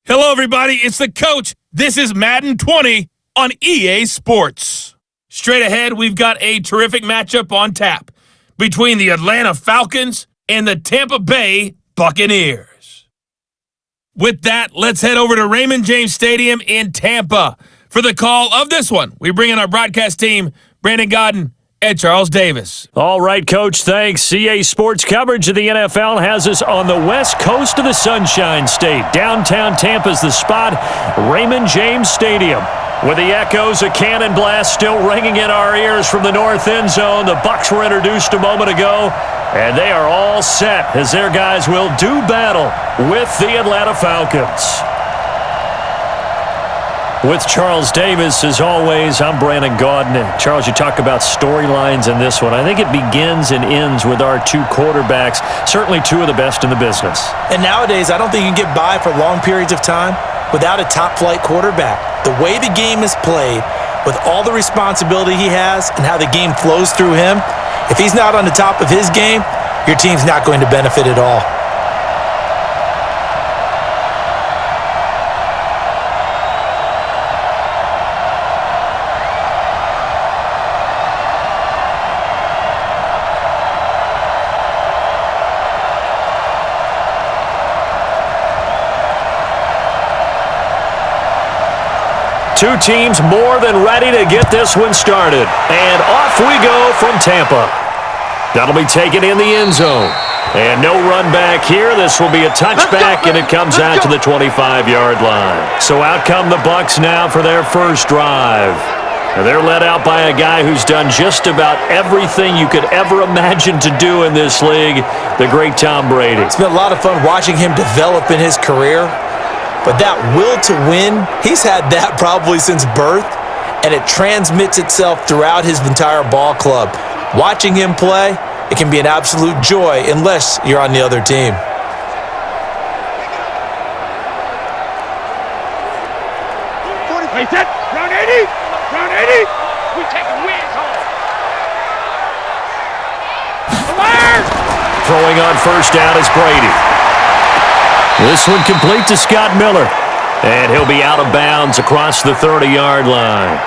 Hello, everybody. It's the coach. This is Madden 20 on EA Sports. Straight ahead, we've got a terrific matchup on tap between the Atlanta Falcons and the Tampa Bay Buccaneers. With that, let's head over to Raymond James Stadium in Tampa for the call of this one. We bring in our broadcast team, Brandon Godden and Charles Davis. All right, Coach, thanks. EA Sports coverage of the NFL has us on the west coast of the Sunshine State. Downtown Tampa's the spot, Raymond James Stadium. With the echoes of cannon blast still ringing in our ears from the north end zone, the BUCS were introduced a moment ago, and they are all set as their guys will do battle with the Atlanta Falcons. With Charles Davis, as always, I'm Brandon Godden. Charles, you talk about storylines in this one. I think it begins and ends with our two quarterbacks, certainly two of the best in the business. And nowadays, I don't think you can get by for long periods of time without a top-flight quarterback. The way the game is played, with all the responsibility he has and how the game flows through him, if he's not on the top of his game, your team's not going to benefit at all. Two teams more than ready to get this one started. And off we go from Tampa. That'll be taken in the end zone. And no run back here. This will be a touchback, and it comes out to the 25-yard line. So out come the Bucs now for their first drive. And they're led out by a guy who's done just about everything you could ever imagine to do in this league, the great Tom Brady. It's been a lot of fun watching him develop in his career. But that will to win, he's had that probably since birth, and it transmits itself throughout his entire ball club. Watching him play, it can be an absolute joy unless you're on the other team. Wait, set, round 80, round 80. We taking wins home. Throwing on first down is Brady. This one complete to Scott Miller. And he'll be out of bounds across the 30-yard line.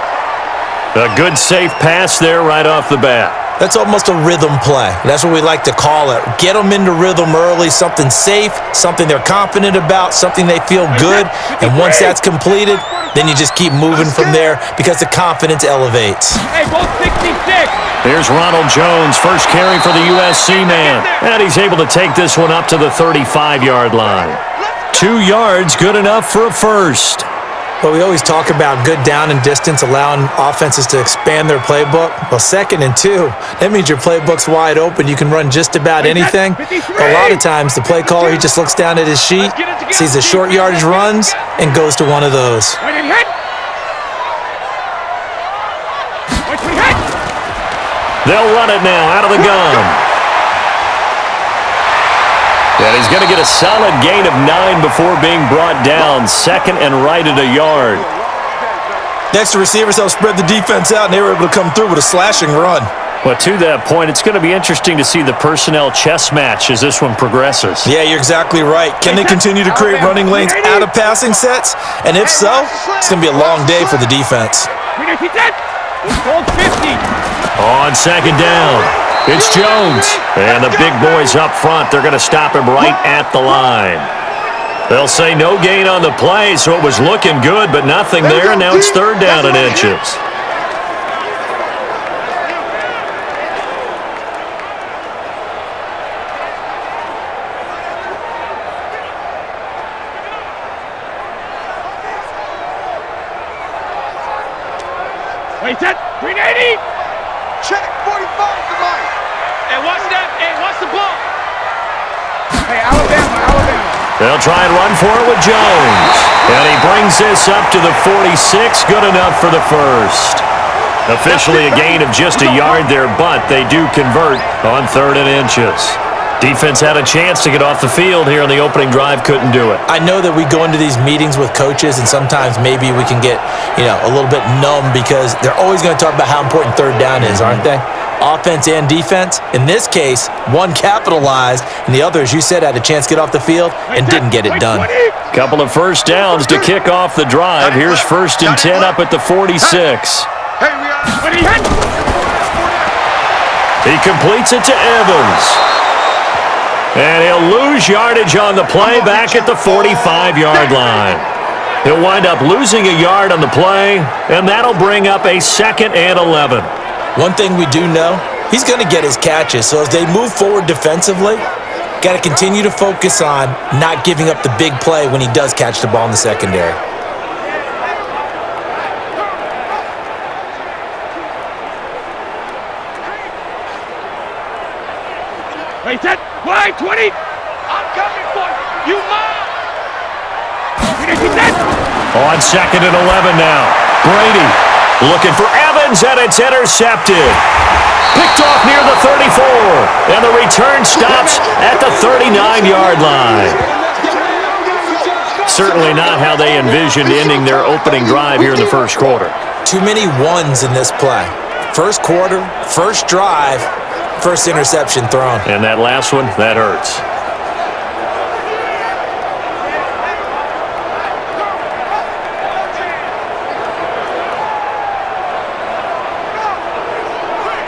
A good, safe pass there right off the bat. That's almost a rhythm play. That's what we like to call it. Get them into rhythm early, something safe, something they're confident about, something they feel good. And once that's completed, then you just keep moving from there because the confidence elevates. Hey, both 66. Here's Ronald Jones, first carry for the USC man. And he's able to take this one up to the 35-yard line. 2 yards, good enough for a first. Well, we always talk about good down and distance, allowing offenses to expand their playbook. Well, 2nd and 2, that means your playbook's wide open. You can run just about anything. A lot of times, the play caller, he just looks down at his sheet, sees the short yardage runs, and goes to one of those. They'll run it now out of the gun. And he's going to get a solid gain of 9 before being brought down. 2nd and right at a yard. Next, the receivers helped spread the defense out, and they were able to come through with a slashing run. Well, to that point, it's going to be interesting to see the personnel chess match as this one progresses. Yeah, you're exactly right. Can they continue to create running lanes out of passing sets? And if so, it's going to be a long day for the defense. On 2nd down, it's Jones. And the big boys up front, they're going to stop him right at the line. They'll say no gain on the play, so it was looking good, but nothing there. Now it's 3rd down and inches. Wait, set, 380. Check, 45 to Mike. And what's that? And what's the ball? Hey, Alabama. They'll try and run for it with Jones. And he brings this up to the 46. Good enough for the first. Officially a gain of just a yard there, but they do convert on 3rd and inches. Defense had a chance to get off the field here on the opening drive, couldn't do it. I know that we go into these meetings with coaches, and sometimes maybe we can get, a little bit numb because they're always going to talk about how important third down is, aren't they? Offense and defense. In this case, one capitalized, and the other, as you said, had a chance to get off the field and didn't get it done. Couple of first downs to kick off the drive. Here's 1st and 10 up at the 46. He completes it to Evans. And he'll lose yardage on the play back at the 45-yard line. He'll wind up losing a yard on the play, and that'll bring up a 2nd and 11. One thing we do know, he's going to get his catches. So as they move forward defensively, got to continue to focus on not giving up the big play when he does catch the ball in the secondary. Wait, set, wide, 20. I'm coming for you. You mine. On 2nd and 11 now. Brady looking for Evans, and it's intercepted. Picked off near the 34, and the return stops at the 39-yard line. Certainly not how they envisioned ending their opening drive here in the first quarter. Too many ones in this play. First quarter, first drive, first interception thrown. And that last one, that hurts.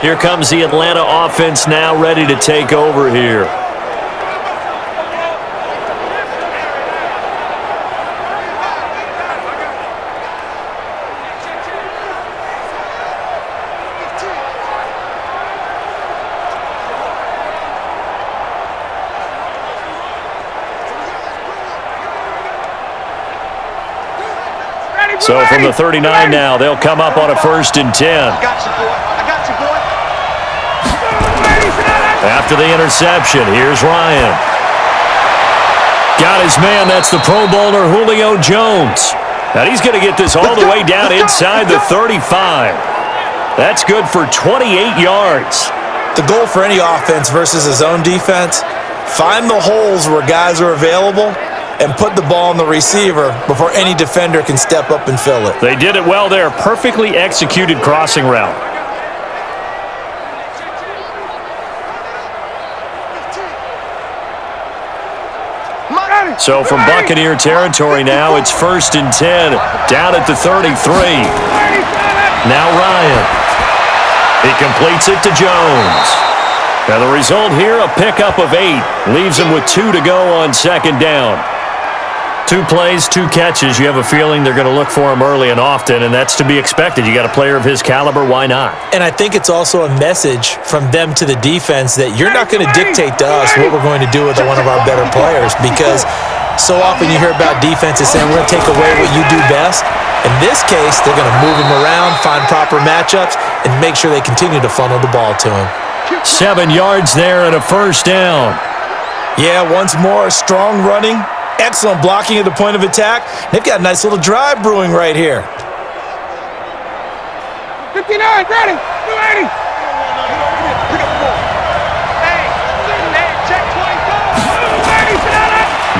Here comes the Atlanta offense now ready to take over here. So from the 39 now, they'll come up on a 1st and 10. I got you, boy. I got you, boy. After the interception, here's Ryan. Got his man, that's the Pro Bowler Julio Jones. Now he's going to get this all the way down inside the 35. That's good for 28 yards. The goal for any offense versus his own defense, find the holes where guys are available and put the ball on the receiver before any defender can step up and fill it. They did it well there. Perfectly executed crossing route. So from Buccaneer territory now, it's 1st and 10 down at the 33. Now Ryan. He completes it to Jones. Now the result here, a pickup of 8. Leaves him with 2 to go on 2nd down. 2 plays, 2 catches. You have a feeling they're going to look for him early and often, and that's to be expected. You got a player of his caliber, why not? And I think it's also a message from them to the defense that you're not going to dictate to us what we're going to do with one of our better players, because so often you hear about defenses saying we're going to take away what you do best. In this case, they're going to move him around, find proper matchups, and make sure they continue to funnel the ball to him. 7 yards there and a 1st down. Yeah, once more, strong running, excellent blocking at the point of attack. They've got a nice little drive brewing right here. 59, ready, 280.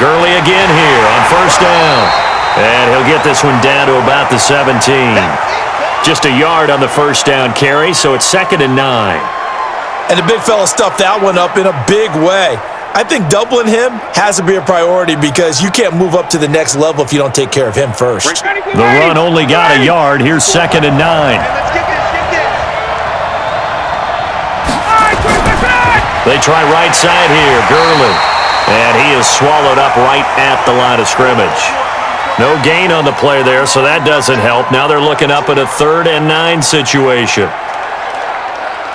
Gurley again here on 1st down. And he'll get this one down to about the 17. Just a yard on the 1st down carry, so it's 2nd and 9. And the big fella stuffed that one up in a big way. I think doubling him has to be a priority because you can't move up to the next level if you don't take care of him first. The run only got a yard. Here's 2nd and 9. They try right side here, Gurley. And he is swallowed up right at the line of scrimmage. No gain on the play there, so that doesn't help. Now they're looking up at a 3rd and 9 situation.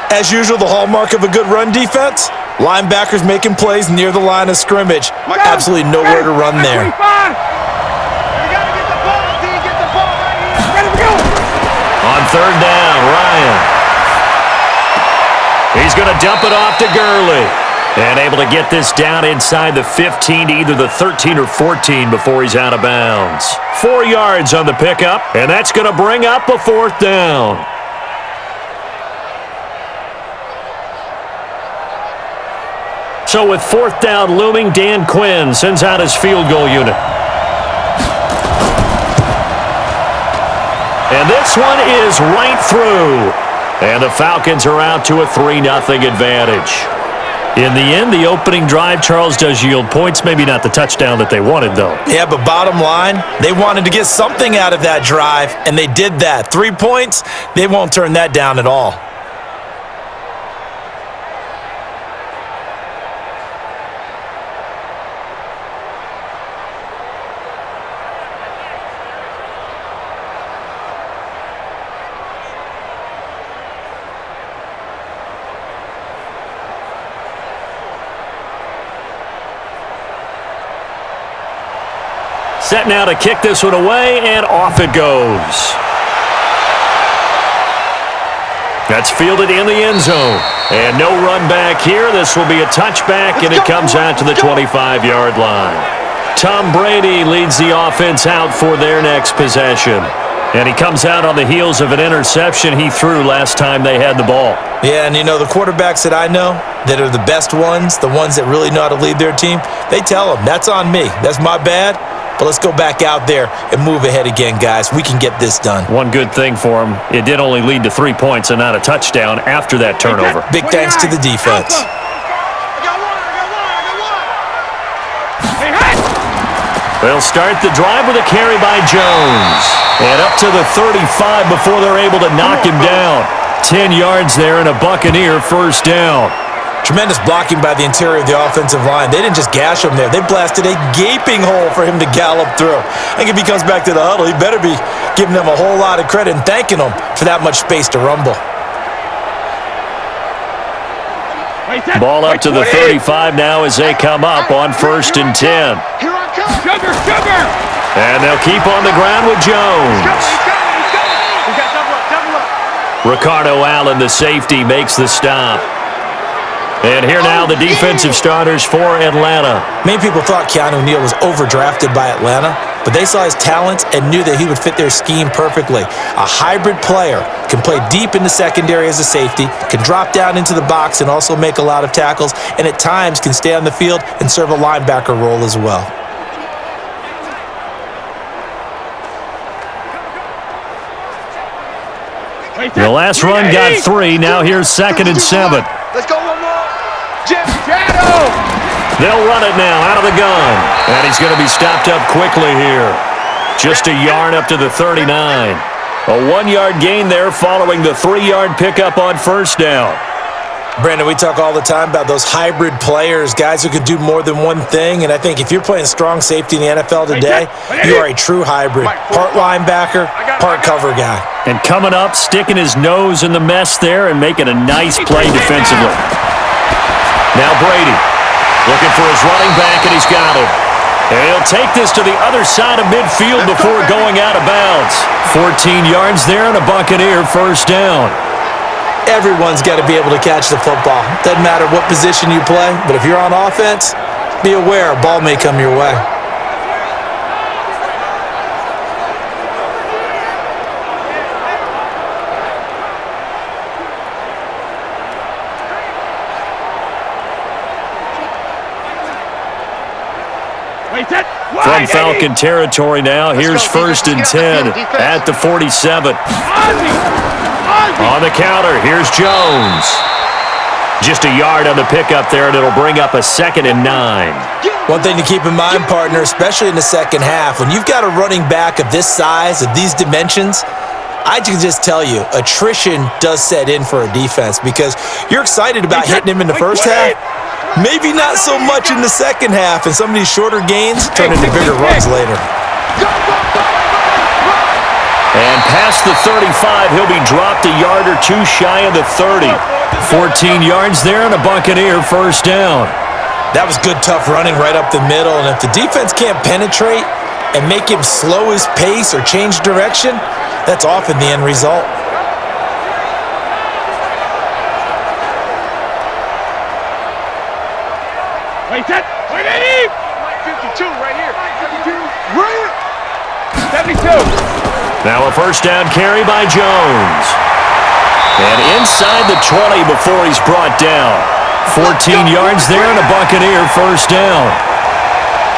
As usual, the hallmark of a good run defense, linebackers making plays near the line of scrimmage. Absolutely nowhere to run there. On 3rd down, Ryan. He's going to dump it off to Gurley. And able to get this down inside the 15 to either the 13 or 14 before he's out of bounds. 4 yards on the pickup, and that's going to bring up a 4th down. So with fourth down looming, Dan Quinn sends out his field goal unit. And this one is right through. And the Falcons are out to a 3-0 advantage. In the end, the opening drive, Charles, does yield points. Maybe not the touchdown that they wanted, though. Yeah, but bottom line, they wanted to get something out of that drive, and they did that. 3 points, they won't turn that down at all. Set now to kick this one away, and off it goes. That's fielded in the end zone. And no run back here. This will be a touchback, and it comes out to the 25-yard line. Tom Brady leads the offense out for their next possession. And he comes out on the heels of an interception he threw last time they had the ball. Yeah, and you know, the quarterbacks that I know that are the best ones, the ones that really know how to lead their team, they tell them, that's on me. That's my bad. But let's go back out there and move ahead again, guys. We can get this done. One good thing for him, it did only lead to 3 points and not a touchdown after that turnover. Big thanks to the defense. They'll start the drive with a carry by Jones. And up to the 35 before they're able to knock him down. 10 yards there and a Buccaneer first down. Tremendous blocking by the interior of the offensive line. They didn't just gash him there. They blasted a gaping hole for him to gallop through. I think if he comes back to the huddle, he better be giving them a whole lot of credit and thanking them for that much space to rumble. Ball up to the 35 now as they come up on 1st and 10. Here I come. Sugar. And they'll keep on the ground with Jones. We got double up. Ricardo Allen, the safety, makes the stop. And here now the defensive starters for Atlanta. Many people thought Keanu Neal was overdrafted by Atlanta, but they saw his talents and knew that he would fit their scheme perfectly. A hybrid player, can play deep in the secondary as a safety, can drop down into the box and also make a lot of tackles, and at times can stay on the field and serve a linebacker role as well. The last run got 3. Now here's 2nd and 7. Let's go one more. They'll run it now out of the gun. And he's going to be stopped up quickly here. Just a yard up to the 39. A 1-yard gain there following the 3-yard pickup on first down. Brandon, we talk all the time about those hybrid players, guys who can do more than one thing, and I think if you're playing strong safety in the NFL today, you are a true hybrid. Part linebacker, part cover guy. And coming up, sticking his nose in the mess there and making a nice play defensively. Now Brady, looking for his running back, and he's got him. And he'll take this to the other side of midfield before going out of bounds. 14 yards there and a Buccaneer first down. Everyone's got to be able to catch the football. Doesn't matter what position you play, but if you're on offense, be aware a ball may come your way. From Falcon territory now, here's 1st and 10 at the 47. On the counter, here's Jones. Just a yard on the pickup there, and it'll bring up a 2nd and 9. One thing to keep in mind, partner, especially in the second half, when you've got a running back of this size, of these dimensions, I can just tell you, attrition does set in for a defense because you're excited about hitting him in the first half. Maybe not so much in the second half, and some of these shorter gains turn into bigger runs later. And past the 35, he'll be dropped a yard or 2 shy of the 30. 14 yards there and a Buccaneer first down. That was good, tough running right up the middle, and if the defense can't penetrate and make him slow his pace or change direction, that's often the end result. Wait, 52 right here. 72. Now a first down carry by Jones. And inside the 20 before he's brought down. 14 yards there and a Buccaneer first down.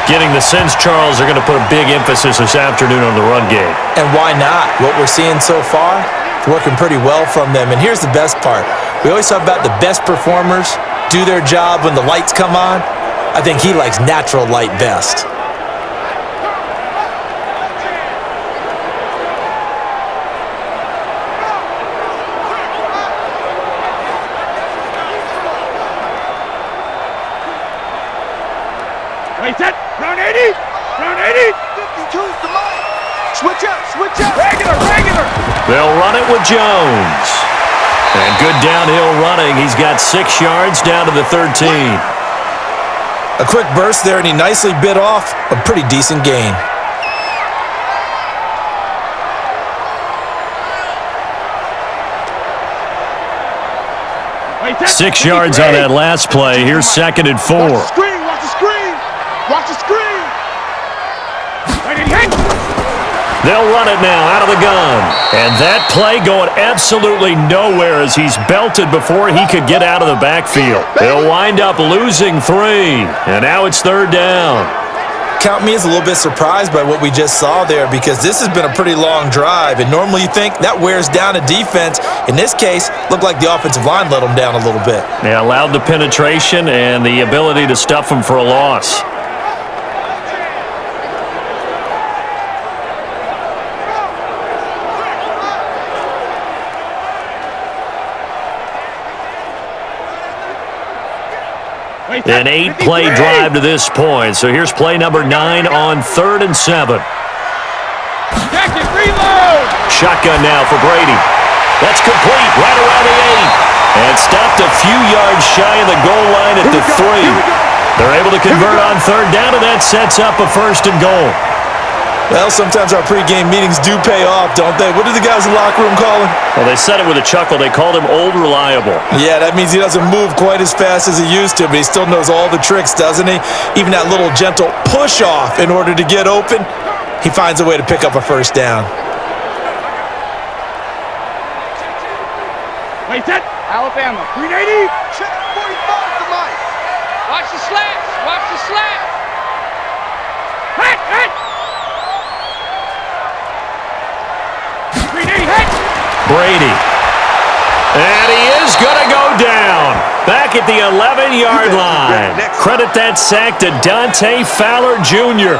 Getting the sense, Charles, they're going to put a big emphasis this afternoon on the run game. And why not? What we're seeing so far, it's working pretty well from them. And here's the best part. We always talk about the best performers do their job when the lights come on. I think he likes natural light best. Wait, set. Round 80. Round 80. 52's the line. Switch up, switch up. Regular. They'll run it with Jones. And good downhill running. He's got 6 yards down to the 13. A quick burst there, and he nicely bit off a pretty decent gain. Wait, set. 6 yards on that last play. Here's 2nd and 4. Watch the screen, watch the screen. Watch the screen. Wait, hit. They'll run it now out of the gun. And that play going absolutely nowhere as he's belted before he could get out of the backfield. They'll wind up losing 3. And now it's 3rd down. Count me as a little bit surprised by what we just saw there, because this has been a pretty long drive, and normally you think that wears down a defense. In this case, looked like the offensive line let them down a little bit. They allowed the penetration and the ability to stuff them for a loss. An 8-play drive to this point. So here's play number 9 on 3rd and 7. Jacket, reload. Shotgun now for Brady. That's complete right around the 8. And stopped a few yards shy of the goal line at the 3. They're able to convert on 3rd down, and that sets up a 1st and goal. Well, sometimes our pregame meetings do pay off, don't they? What do the guys in the locker room call him? Well, they said it with a chuckle. They called him Old Reliable. Yeah, that means he doesn't move quite as fast as he used to, but he still knows all the tricks, doesn't he? Even that little gentle push-off in order to get open, he finds a way to pick up a 1st down. Wait, set. Alabama. 380. Check 45's the line. Watch the slats. Watch the slats. Hit. 380. Hit. Brady. And he is going to go down. Back at the 11-yard line. Credit that sack to Dante Fowler Jr.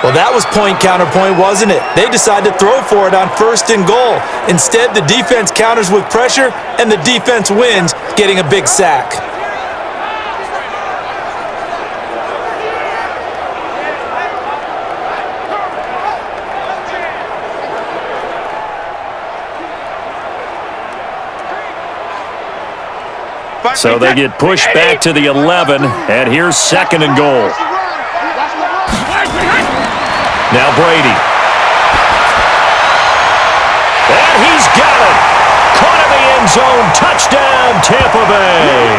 Well, that was point-counterpoint, wasn't it? They decided to throw for it on 1st and goal. Instead, the defense counters with pressure, and the defense wins, getting a big sack. So they get pushed back to the 11, and here's 2nd and goal. Now Brady. And he's got it. Caught in the end zone. Touchdown, Tampa Bay.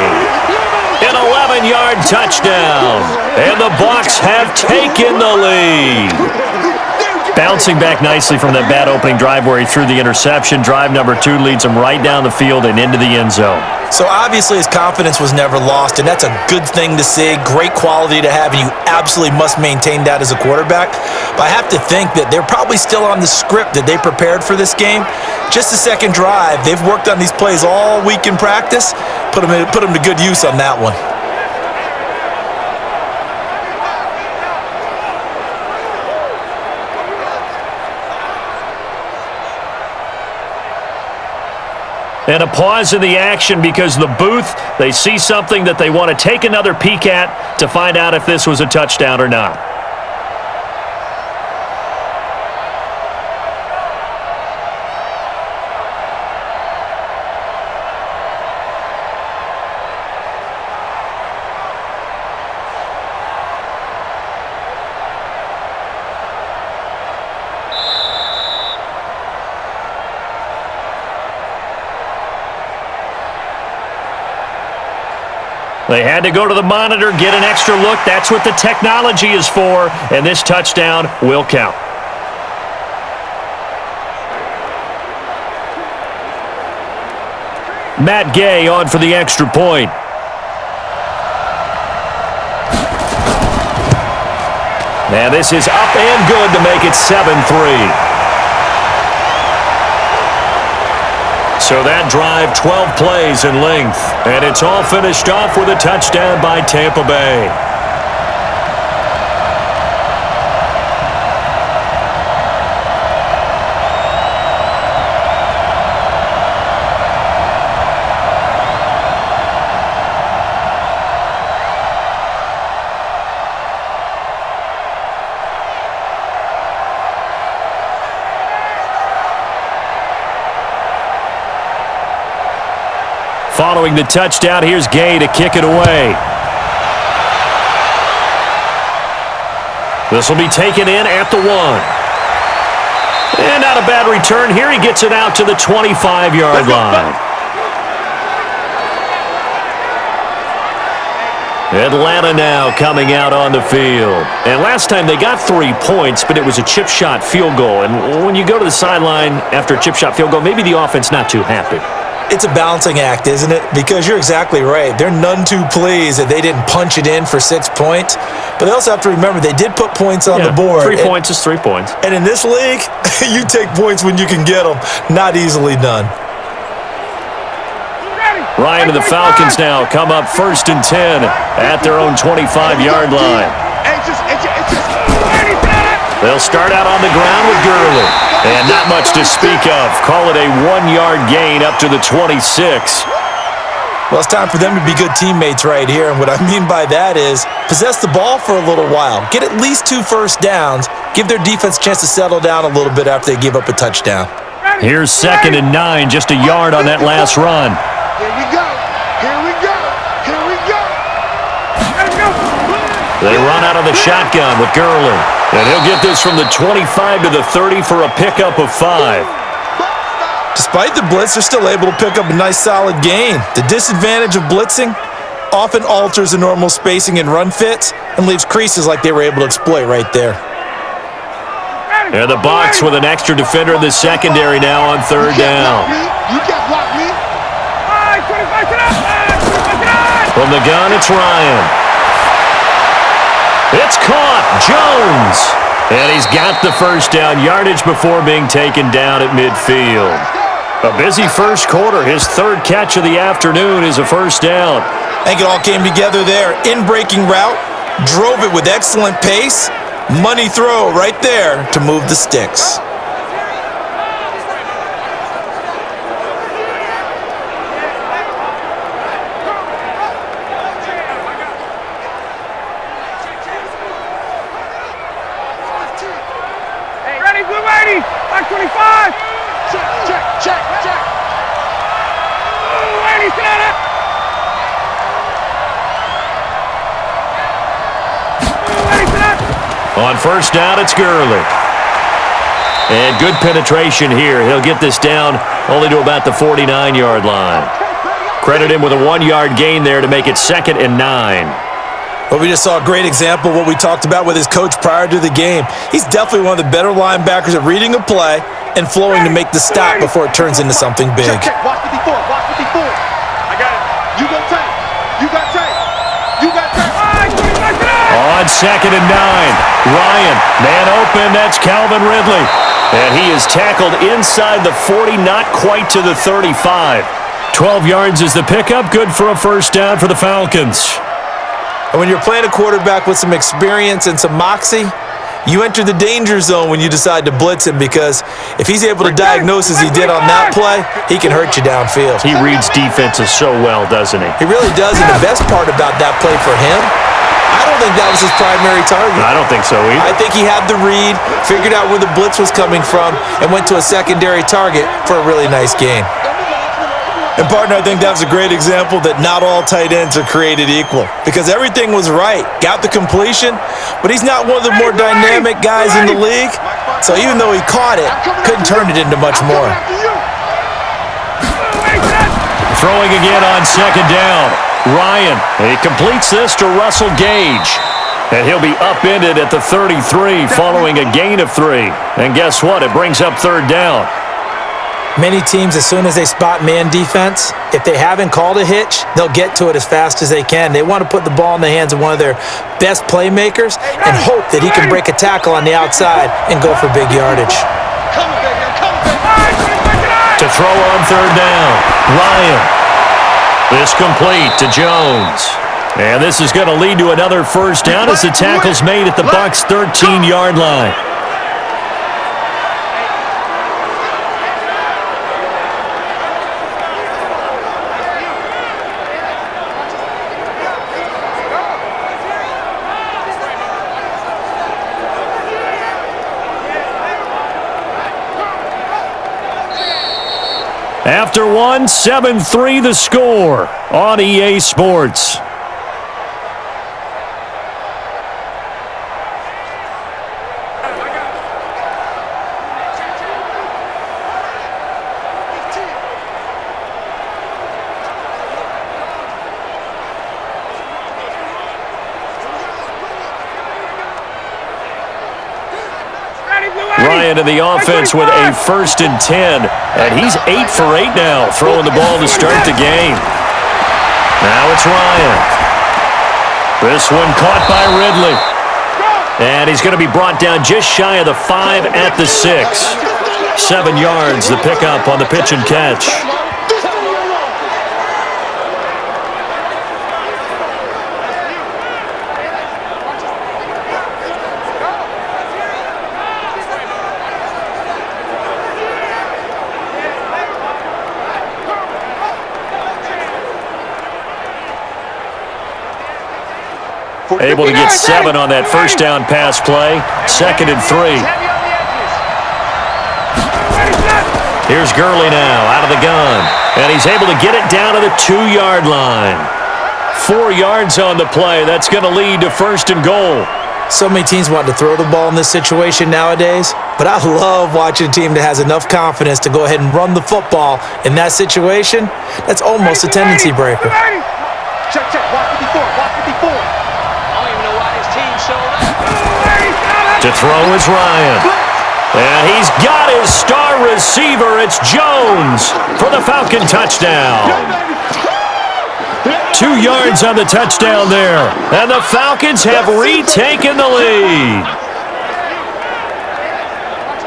An 11-yard touchdown. And the Bucs have taken the lead. Bouncing back nicely from that bad opening drive where he threw the interception. Drive number 2 leads him right down the field and into the end zone. So obviously his confidence was never lost, and that's a good thing to see, great quality to have, and you absolutely must maintain that as a quarterback. But I have to think that they're probably still on the script that they prepared for this game. Just the 2nd drive, they've worked on these plays all week in practice, put them to good use on that one. And a pause in the action because the booth, they see something that they want to take another peek at to find out if this was a touchdown or not. They had to go to the monitor, get an extra look. That's what the technology is for, and this touchdown will count. Matt Gay on for the extra point. And this is up and good to make it 7-3. So that drive, 12 plays in length. And it's all finished off with a touchdown by Tampa Bay. Following the touchdown, here's Gay to kick it away. This will be taken in at the 1. And not a bad return here. He gets it out to the 25-yard line. Atlanta now coming out on the field. And last time they got 3 points, but it was a chip shot field goal. And when you go to the sideline after a chip shot field goal, maybe the offense not too happy. It's a balancing act, isn't it? Because you're exactly right. They're none too pleased that they didn't punch it in for 6 points. But they also have to remember they did put points on the board. 3 points is 3 points. And in this league, you take points when you can get them. Not easily done. Ryan and the Falcons now come up 1st and 10 at their own 25-yard line. They'll start out on the ground with Gurley. And not much to speak of. Call it a 1-yard gain up to the 26. Well, it's time for them to be good teammates right here. And what I mean by that is possess the ball for a little while. Get at least 2 first downs. Give their defense a chance to settle down a little bit after they give up a touchdown. Here's 2nd and 9, just a yard on that last run. Here we go. Here we go. Here we go. They run out of the shotgun with Gurley. And he'll get this from the 25 to the 30 for a pickup of 5. Despite the blitz, they're still able to pick up a nice solid gain. The disadvantage of blitzing often alters the normal spacing and run fits and leaves creases like they were able to exploit right there. And the Bucs with an extra defender in the secondary now on 3rd down. You can't block me. From the gun, it's Ryan. It's caught. Jones. And he's got the first down yardage before being taken down at midfield. A busy first quarter. His 3rd catch of the afternoon is a first down. I think it all came together there. In-breaking route. Drove it with excellent pace. Money throw right there to move the sticks. Back 25. Check. Ooh, Eddie, get out of On 1st down, it's Gurley. And good penetration here. He'll get this down only to about the 49-yard line. Credit him with a 1-yard gain there to make it 2nd and 9. Well, we just saw a great example of what we talked about with his coach prior to the game. He's definitely one of the better linebackers at reading a play and flowing to make the stop before it turns into something big. Check. Watch 54. I got it. You got tape. On 2nd and 9. Ryan, man open, that's Calvin Ridley. And he is tackled inside the 40, not quite to the 35. 12 yards is the pickup, good for a first down for the Falcons. And when you're playing a quarterback with some experience and some moxie, you enter the danger zone when you decide to blitz him, because if he's able to diagnose as he did on that play, he can hurt you downfield. He reads defenses so well, doesn't he? He really does, and the best part about that play for him, I don't think that was his primary target. I don't think so either. I think he had the read, figured out where the blitz was coming from, and went to a secondary target for a really nice gain. And, partner, I think that was a great example that not all tight ends are created equal, because everything was right. Got the completion, but he's not one of the more dynamic guys in the league, so even though he caught it, couldn't turn it into much more. Throwing again on 2nd down. Ryan, he completes this to Russell Gage. And he'll be upended at the 33 following a gain of 3. And guess what? It brings up 3rd down. Many teams, as soon as they spot man defense, if they haven't called a hitch, they'll get to it as fast as they can. They want to put the ball in the hands of one of their best playmakers and hope that he can break a tackle on the outside and go for big yardage. To throw on third down, Ryan. This complete to Jones. And this is going to lead to another first down as the tackle's made at the Bucs' 13-yard line. After one, 7-3 the score on EA Sports. Ryan to the offense with a 1st and 10. And he's 8 for 8 now, throwing the ball to start the game. Now it's Ryan. This one caught by Ridley. And he's going to be brought down just shy of the 5 at the 6. 7 yards, the pickup on the pitch and catch. Able to get 7 on that first down pass play. 2nd and 3. Here's Gurley now out of the gun. And he's able to get it down to the 2-yard line. 4 yards on the play. That's going to lead to 1st and goal. So many teams want to throw the ball in this situation nowadays, but I love watching a team that has enough confidence to go ahead and run the football in that situation. That's almost a tendency breaker. Check, watch 54, watch 54. To throw is Ryan. And he's got his star receiver. It's Jones for the Falcon touchdown. 2 yards on the touchdown there. And the Falcons have retaken the lead.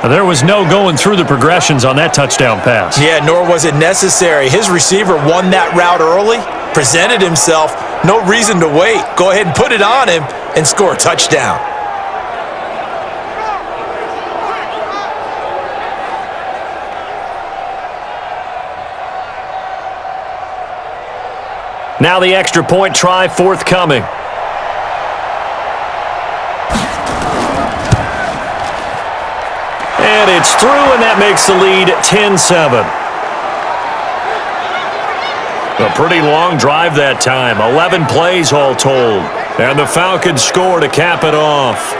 There was no going through the progressions on that touchdown pass. Yeah, nor was it necessary. His receiver won that route early, presented himself. No reason to wait. Go ahead and put it on him and score a touchdown. Now the extra point try forthcoming. And it's through, and that makes the lead 10-7. A pretty long drive that time. 11 plays all told. And the Falcons score to cap it off.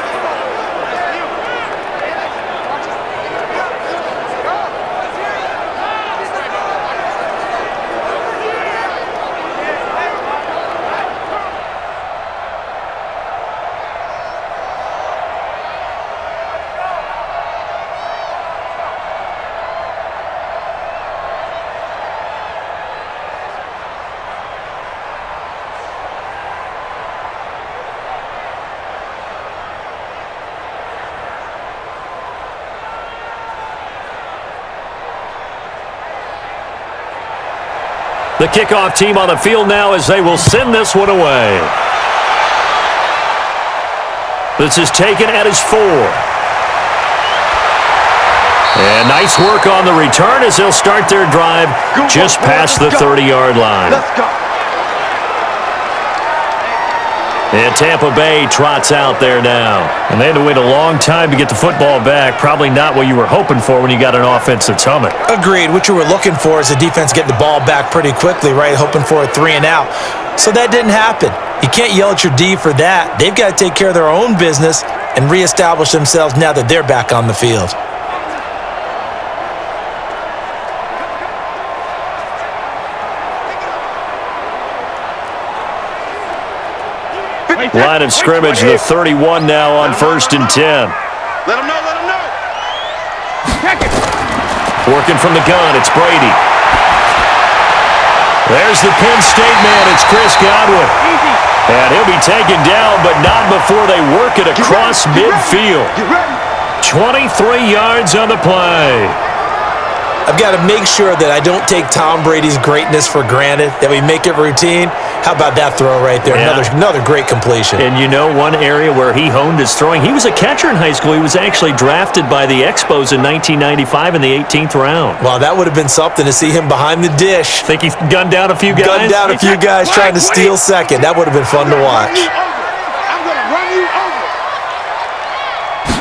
The kickoff team on the field now as they will send this one away. This is taken at his 4. And nice work on the return as they'll start their drive just past the 30-yard line. Let's go. And Tampa Bay trots out there now. And they had to wait a long time to get the football back. Probably not what you were hoping for when you got an offense that's humming. Agreed. What you were looking for is the defense getting the ball back pretty quickly, right? Hoping for a 3 and out. So that didn't happen. You can't yell at your D for that. They've got to take care of their own business and reestablish themselves now that they're back on the field. Line of scrimmage, the 31 now on 1st and 10. Let him know, let him know. Working from the gun, it's Brady. There's the Penn State man. It's Chris Godwin. And he'll be taken down, but not before they work it across midfield. 23 yards on the play. I've got to make sure that I don't take Tom Brady's greatness for granted, that we make it routine. How about that throw right there? Yeah. Another great completion. And you know one area where he honed his throwing? He was a catcher in high school. He was actually drafted by the Expos in 1995 in the 18th round. Wow, that would have been something to see him behind the dish. Think he's gunned down a few guys? Gunned down a few guys trying to steal second. That would have been fun to watch. I'm going to run you over.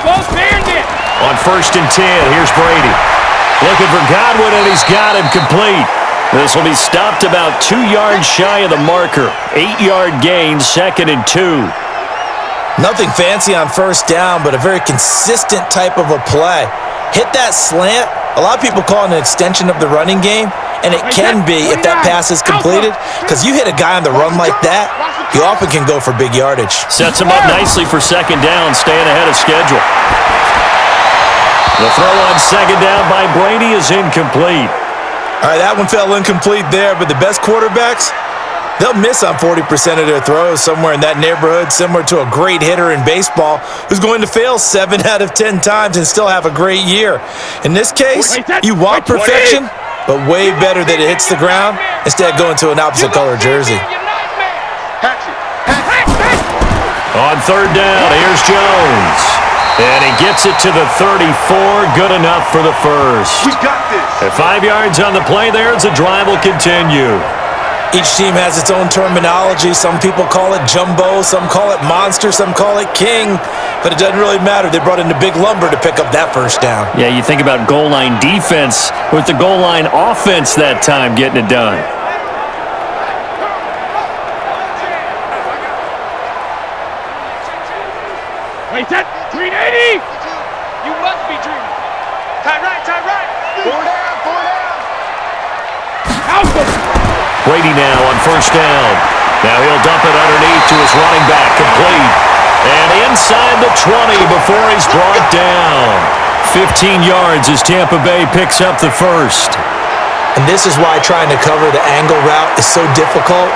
Close bandit. On 1st and 10, here's Brady. Looking for Godwin, and he's got him complete. This will be stopped about 2 yards shy of the marker. 8-yard gain, 2nd and 2. Nothing fancy on 1st down, but a very consistent type of a play. Hit that slant. A lot of people call it an extension of the running game, and it can be if that pass is completed, because you hit a guy on the run like that, he often can go for big yardage. Sets him up nicely for 2nd down, staying ahead of schedule. The throw on 2nd down by Brady is incomplete. All right, that one fell incomplete there, but the best quarterbacks, they'll miss on 40% of their throws somewhere in that neighborhood, similar to a great hitter in baseball who's going to fail 7 out of 10 times and still have a great year. In this case, you want perfection, but way better that it hits the ground instead of going to an opposite color jersey. On 3rd down, here's Jones. And he gets it to the 34, good enough for the first. We got this. At 5 yards on the play there, the drive will continue. Each team has its own terminology. Some people call it jumbo, some call it monster, some call it king. But it doesn't really matter. They brought in the big lumber to pick up that 1st down. Yeah, you think about goal line defense with the goal line offense that time getting it done. Wait, that 380. You must be dreaming. Tie right, tie right. 4 down, 4 down. Alpha. Brady now on 1st down. Now he'll dump it underneath to his running back, complete. And inside the 20 before he's brought down. 15 yards as Tampa Bay picks up the first. And this is why trying to cover the angle route is so difficult.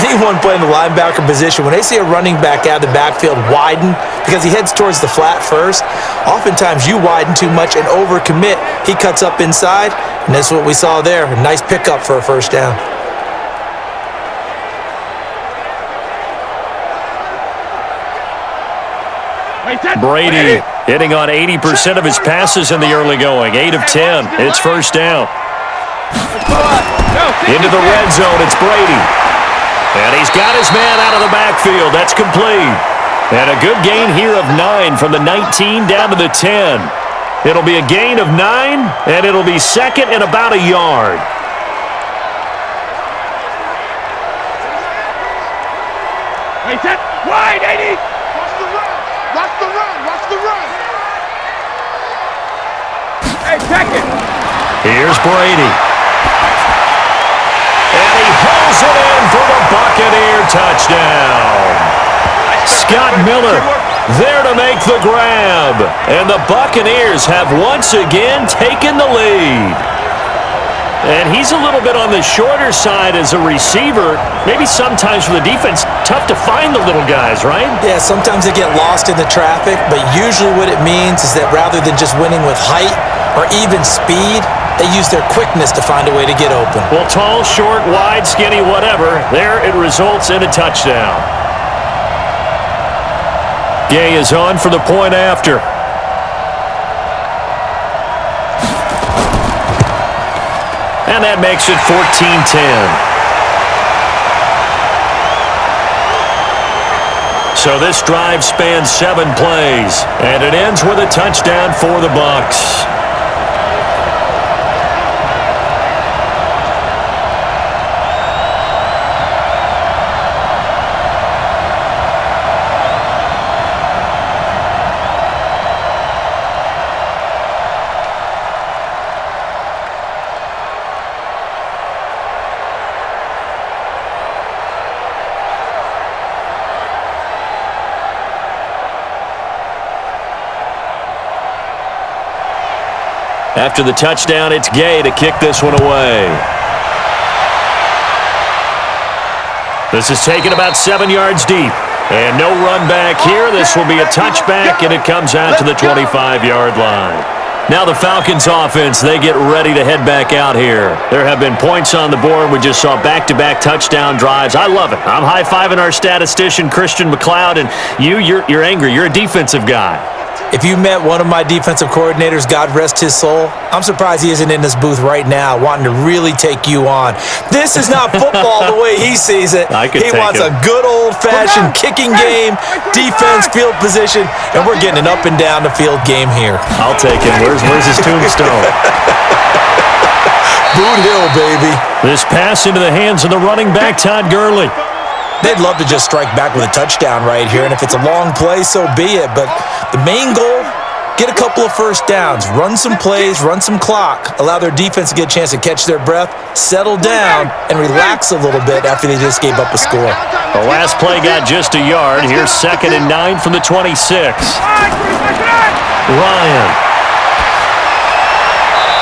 Anyone playing the linebacker position, when they see a running back out of the backfield widen because he heads towards the flat first, oftentimes you widen too much and overcommit. He cuts up inside, and that's what we saw there. A nice pickup for a 1st down. Brady hitting on 80% of his passes in the early going. 8 of 10. It's 1st down. Into the red zone, it's Brady. And he's got his man out of the backfield. That's complete. And a good gain here of 9 from the 19 down to the 10. It'll be a gain of 9, and it'll be 2nd and about a yard. Wait, that wide 80. Watch the run. Watch the run. Watch the run. Hey, check it. Here's Brady. And he hauls it in for the Buccaneer touchdown. Scott Miller there to make the grab. And the Buccaneers have once again taken the lead. And he's a little bit on the shorter side as a receiver. Maybe sometimes for the defense, tough to find the little guys, right? Yeah, sometimes they get lost in the traffic, but usually what it means is that rather than just winning with height or even speed, they use their quickness to find a way to get open. Well, tall, short, wide, skinny, whatever, there it results in a touchdown. Gay is on for the point after. And that makes it 14-10. So this drive spans 7 plays, and it ends with a touchdown for the Bucs. After the touchdown, it's Gay to kick this one away. This is taken about 7 yards deep. And no run back here. This will be a touchback, and it comes out to the 25-yard line. Now the Falcons offense, they get ready to head back out here. There have been points on the board. We just saw back-to-back touchdown drives. I love it. I'm high-fiving our statistician, Christian McLeod, and you're angry. You're a defensive guy. If you met one of my defensive coordinators, God rest his soul, I'm surprised he isn't in this booth right now wanting to really take you on. This is not football the way he sees it. He wants a good old-fashioned kicking game, defense, field position, and we're getting an up-and-down-the-field game here. I'll take him. Where's his tombstone? Boot Hill, baby. This pass into the hands of the running back, Todd Gurley. They'd love to just strike back with a touchdown right here, and if it's a long play, so be it. But the main goal, get a couple of first downs, run some plays, run some clock, allow their defense to get a chance to catch their breath, settle down, and relax a little bit after they just gave up a score. The last play got just a yard. Here's 2nd and 9 from the 26. Ryan.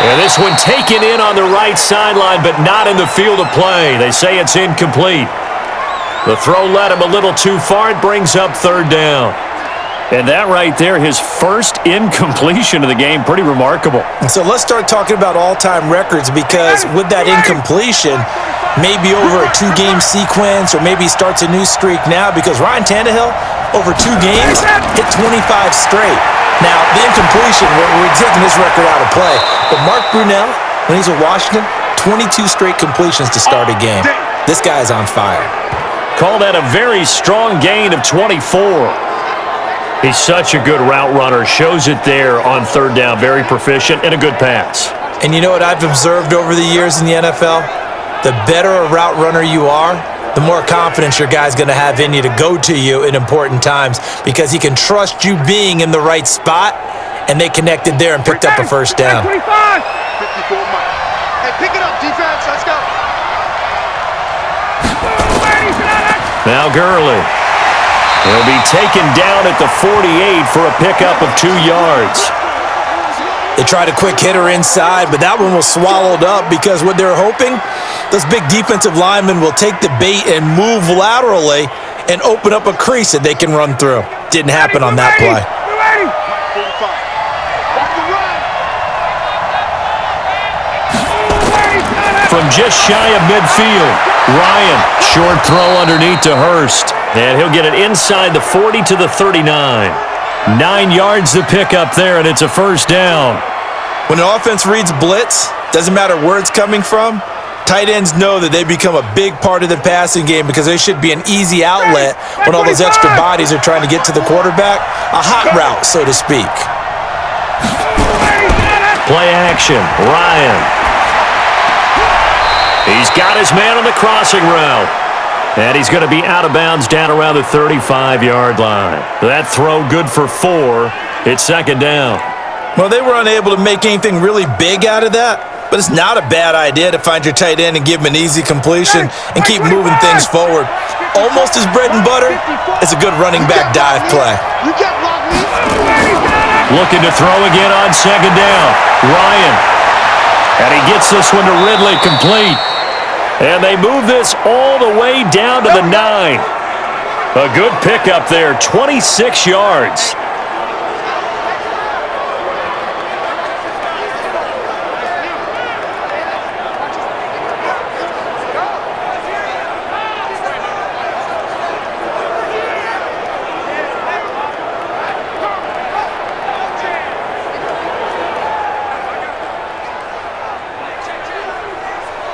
And this one taken in on the right sideline, but not in the field of play. They say it's incomplete. The throw led him a little too far. It brings up 3rd down. And that right there, his first incompletion of the game, pretty remarkable. So let's start talking about all-time records, because with that incompletion, maybe over a 2-game sequence, or maybe he starts a new streak now, because Ryan Tannehill, over 2 games, hit 25 straight. Now, the incompletion, we're taking this record out of play. But Mark Brunell, when he's with Washington, 22 straight completions to start a game. This guy's on fire. Call that a very strong gain of 24. He's such a good route runner. Shows it there on 3rd down. Very proficient and a good pass. And you know what I've observed over the years in the NFL? The better a route runner you are, the more confidence your guy's going to have in you to go to you in important times, because he can trust you being in the right spot, and they connected there and picked up a first down. 54 miles. Hey, pick it up, defense. Let's go. Now Gurley. He'll be taken down at the 48 for a pickup of 2 yards. They tried a quick hitter inside, but that one was swallowed up, because what they're hoping, those big defensive linemen will take the bait and move laterally and open up a crease that they can run through. Didn't happen on that play. From just shy of midfield, Ryan, short throw underneath to Hurst. And he'll get it inside the 40 to the 39. 9 yards to pick up there, and it's a first down. When an offense reads blitz, doesn't matter where it's coming from, tight ends know that they become a big part of the passing game, because they should be an easy outlet when all those extra bodies are trying to get to the quarterback. A hot route, so to speak. Play action, Ryan. He's got his man on the crossing route. And he's going to be out of bounds down around the 35-yard line. That throw good for 4. It's 2nd down. Well, they were unable to make anything really big out of that, but it's not a bad idea to find your tight end and give him an easy completion and keep moving things forward. Almost his bread and butter is a good running back dive play. Looking to throw again on 2nd down. Ryan. And he gets this one to Ridley, complete. And they move this all the way down to the 9. A good pickup there, 26 yards.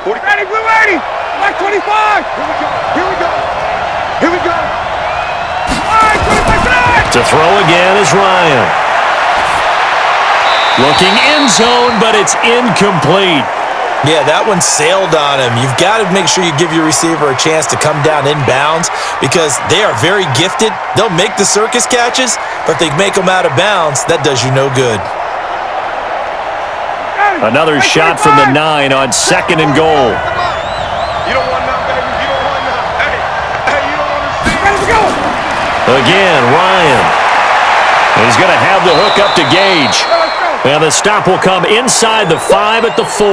Ready, blue 80, like 25. Here we go. Here we go. All right, 25. To throw again is Ryan. Looking end zone, but it's incomplete. Yeah, that one sailed on him. You've got to make sure you give your receiver a chance to come down inbounds, because they are very gifted. They'll make the circus catches, but if they make them out of bounds, that does you no good. Another shot from the 9 on 2nd and goal. You don't want none, baby. You don't want none. Hey, you don't understand. Let's go. Again, Ryan. He's going to have the hook up to Gage. Let's go. And the stop will come inside the 5 at the 4.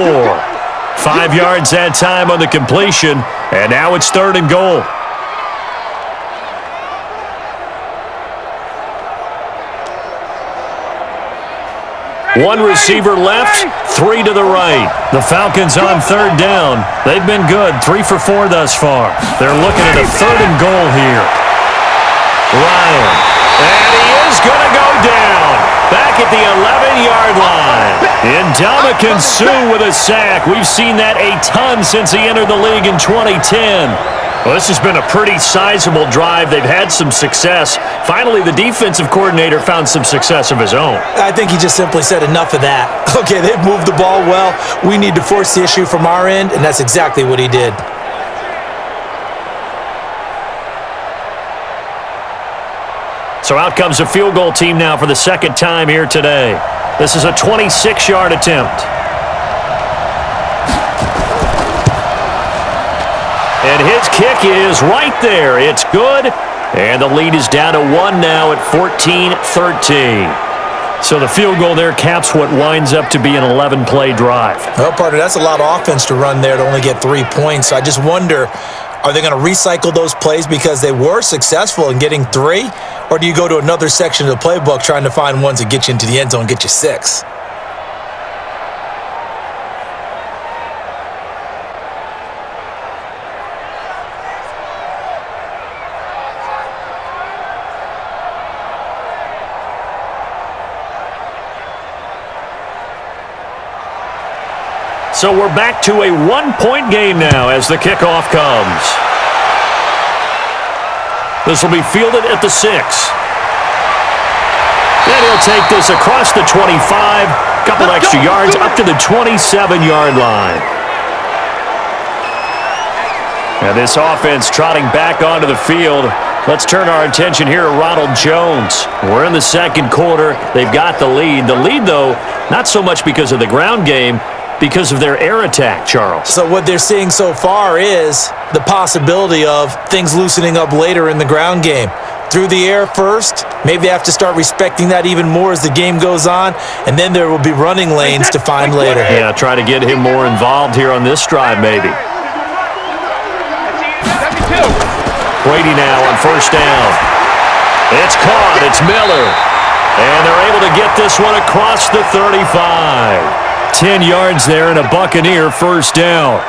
5 yards that time on the completion, and now it's 3rd and goal. One receiver left, 3 to the right. The Falcons on 3rd down. They've been good, 3 for 4 thus far. They're looking at a 3rd and goal here. Ryan, and he is going to go down. Back at the 11-yard line. Ndamukong Suh with a sack. We've seen that a ton since he entered the league in 2010. Well, this has been a pretty sizable drive. They've had some success. Finally, the defensive coordinator found some success of his own. I think he just simply said enough of that. Okay, they've moved the ball well. We need to force the issue from our end, and that's exactly what he did. So out comes a field goal team now for the 2nd time here today. This is a 26-yard attempt. And his kick is right there. It's good. And the lead is down to 1 now at 14-13. So the field goal there caps what winds up to be an 11-play drive. Well, partner, that's a lot of offense to run there to only get 3 points. So I just wonder, are they going to recycle those plays because they were successful in getting 3? Or do you go to another section of the playbook trying to find ones that get you into the end zone and get you 6? So we're back to a 1-point game now as the kickoff comes. This will be fielded at the 6. And he'll take this across the 25. Couple extra yards up to the 27-yard line. And this offense trotting back onto the field. Let's turn our attention here to Ronald Jones. We're in the 2nd quarter. They've got the lead. The lead, though, not so much because of the ground game, because of their air attack, Charles. So what they're seeing so far is the possibility of things loosening up later in the ground game. Through the air first, maybe they have to start respecting that even more as the game goes on, and then there will be running lanes to find later. Yeah, try to get him more involved here on this drive, maybe. Brady now on 1st down. It's caught. It's Miller. And they're able to get this one across the 35. 10 yards there and a Buccaneer 1st down.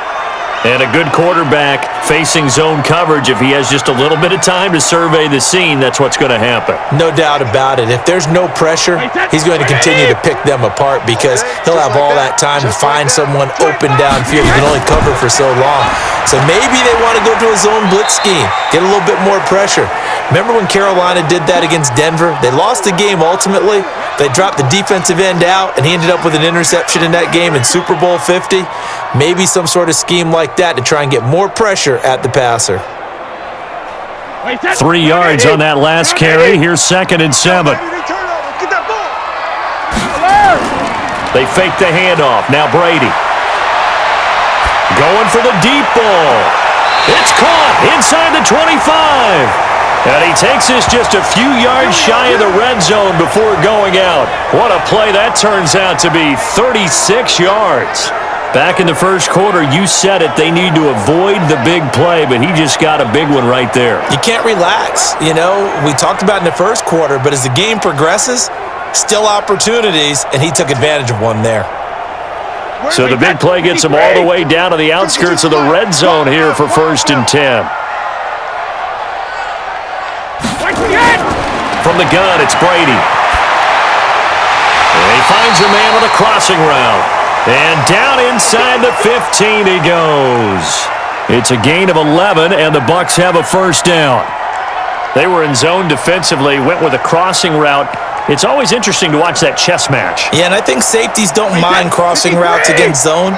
And a good quarterback facing zone coverage. If he has just a little bit of time to survey the scene, that's what's going to happen. No doubt about it. If there's no pressure, he's going to continue to pick them apart because he'll have all that time to find someone open downfield. You can only cover for so long. So maybe they want to go to a zone blitz scheme, get a little bit more pressure. Remember when Carolina did that against Denver? They lost the game ultimately. They dropped the defensive end out, and he ended up with an interception in that game in Super Bowl 50. Maybe some sort of scheme like that to try and get more pressure at the passer. 3 yards on that last carry. Here's 2nd and 7. They fake the handoff. Now Brady. Going for the deep ball. It's caught inside the 25. And he takes this just a few yards shy of the red zone before going out. What a play that turns out to be, 36 yards. Back in the 1st quarter, you said it, they need to avoid the big play, but he just got a big one right there. You can't relax. You know, we talked about in the 1st quarter, but as the game progresses, still opportunities, and he took advantage of one there. So the big play gets him all the way down to the outskirts of the red zone here for 1st and 10. From the gun, it's Brady. And he finds a man with a crossing route. And down inside the 15 he goes. It's a gain of 11, and the Bucs have a 1st down. They were in zone defensively, went with a crossing route. It's always interesting to watch that chess match. Yeah, and I think safeties don't mind crossing routes against zone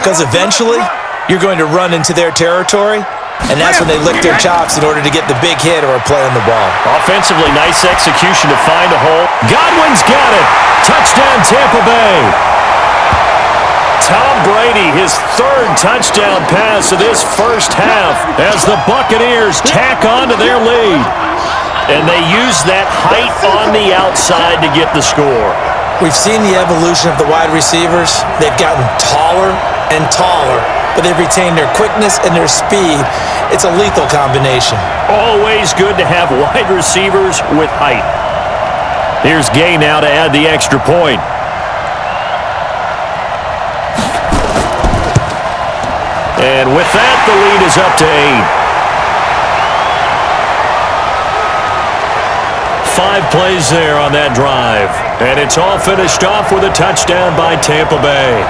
because eventually you're going to run into their territory. And that's when they lick their chops in order to get the big hit or a play on the ball. Offensively, nice execution to find a hole. Godwin's got it. Touchdown, Tampa Bay. Tom Brady, his 3rd touchdown pass of this 1st half as the Buccaneers tack on to their lead. And they use that height on the outside to get the score. We've seen the evolution of the wide receivers. They've gotten taller and taller, but they've retained their quickness and their speed. It's a lethal combination. Always good to have wide receivers with height. Here's Gay now to add the extra point. And with that, the lead is up to 8. 5 plays there on that drive. And it's all finished off with a touchdown by Tampa Bay.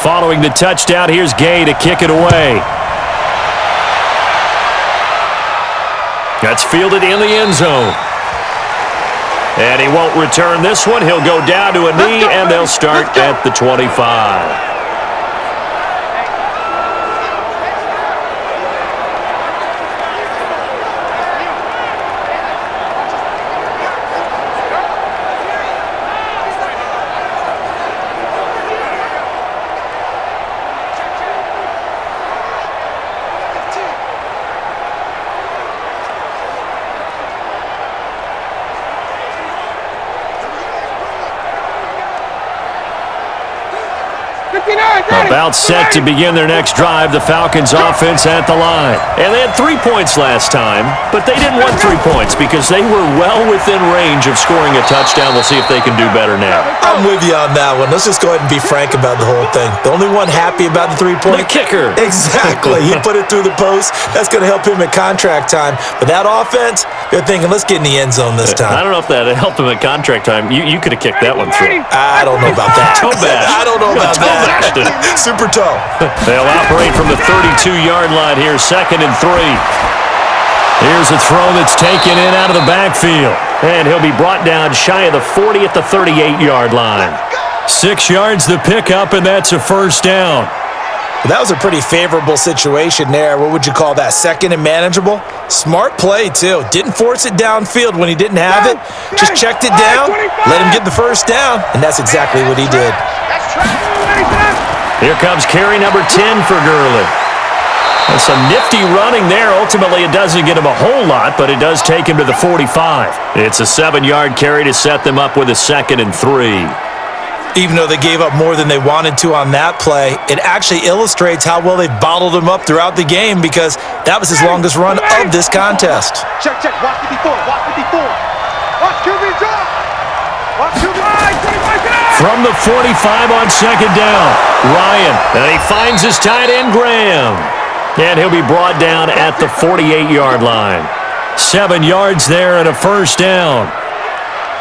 Following the touchdown, here's Gay to kick it away. That's fielded in the end zone. And he won't return this one. He'll go down to a knee, and they'll start at the 25. About set to begin their next drive, the Falcons offense at the line. And they had 3 points last time, but they didn't want 3 points because they were well within range of scoring a touchdown. We'll see if they can do better now. I'm with you on that one. Let's just go ahead and be frank about the whole thing. The only one happy about the 3-point? The kicker. Exactly. He put it through the post. That's going to help him at contract time. But that offense, they're thinking, let's get in the end zone this time. I don't know if that helped him at contract time. You could have kicked that one through. I don't know about that. Toe bash. I don't know about that. Super toe. They'll operate from the 32-yard line here, 2nd and 3. Here's a throw that's taken in out of the backfield. And he'll be brought down shy of the 40 at the 38-yard line. 6 yards the pickup, and that's a first down. That was a pretty favorable situation there. What would you call that? 2nd and manageable? Smart play, too. Didn't force it downfield when he didn't have it. Just checked it down, let him get the first down, and that's exactly what he did. Here comes carry number 10 for Gurley. And some nifty running there. Ultimately, it doesn't get him a whole lot, but it does take him to the 45. It's a 7-yard carry to set them up with a 2nd and 3. Even though they gave up more than they wanted to on that play, it actually illustrates how well they've bottled him up throughout the game because that was his longest run of this contest. Check, check. Watch 54. Watch 54. Watch QB drop. Watch QB. From the 45 on 2nd down, Ryan. And he finds his tight end, Graham. And he'll be brought down at the 48-yard line. 7 yards there and a first down.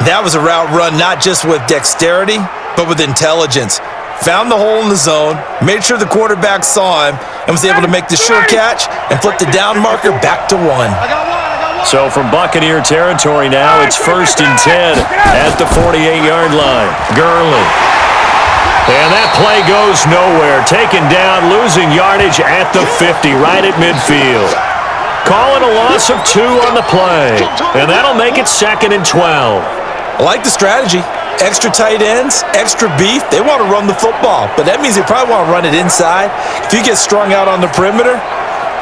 That was a route run not just with dexterity, but with intelligence. Found the hole in the zone, made sure the quarterback saw him, and was able to make the sure catch and flip the down marker back to 1. So from Buccaneer territory now, it's 1st and 10 at the 48-yard line. Gurley. And that play goes nowhere. Taken down, losing yardage at the 50, right at midfield. Calling a loss of 2 on the play. And that'll make it 2nd and 12. I like the strategy. Extra tight ends, extra beef. They want to run the football, but that means they probably want to run it inside. If you get strung out on the perimeter,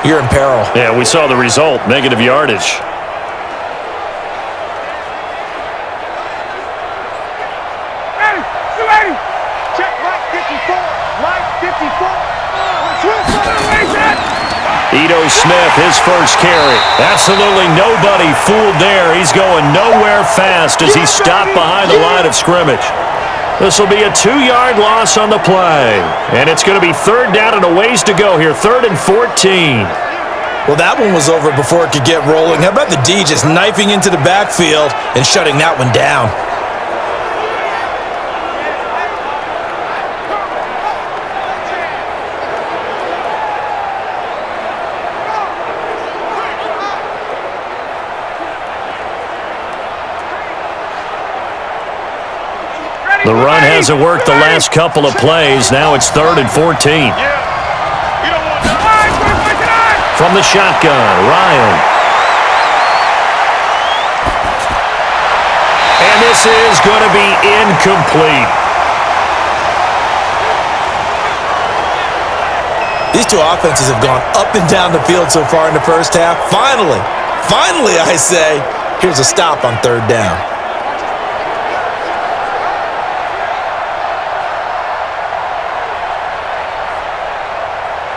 you're in peril. Yeah, we saw the result, negative yardage. Check right 54. Right 54. Ito Smith, his first carry. Absolutely nobody fooled there. He's going nowhere fast as he's stopped behind the line of scrimmage. This will be a 2-yard loss on the play. And it's going to be 3rd down and a ways to go here. 3rd and 14. Well, that one was over before it could get rolling. How about the D just knifing into the backfield and shutting that one down? The run hasn't worked the last couple of plays. Now it's 3rd and 14. From the shotgun, Ryan. And this is going to be incomplete. These two offenses have gone up and down the field so far in the first half. Finally, I say, here's a stop on 3rd down.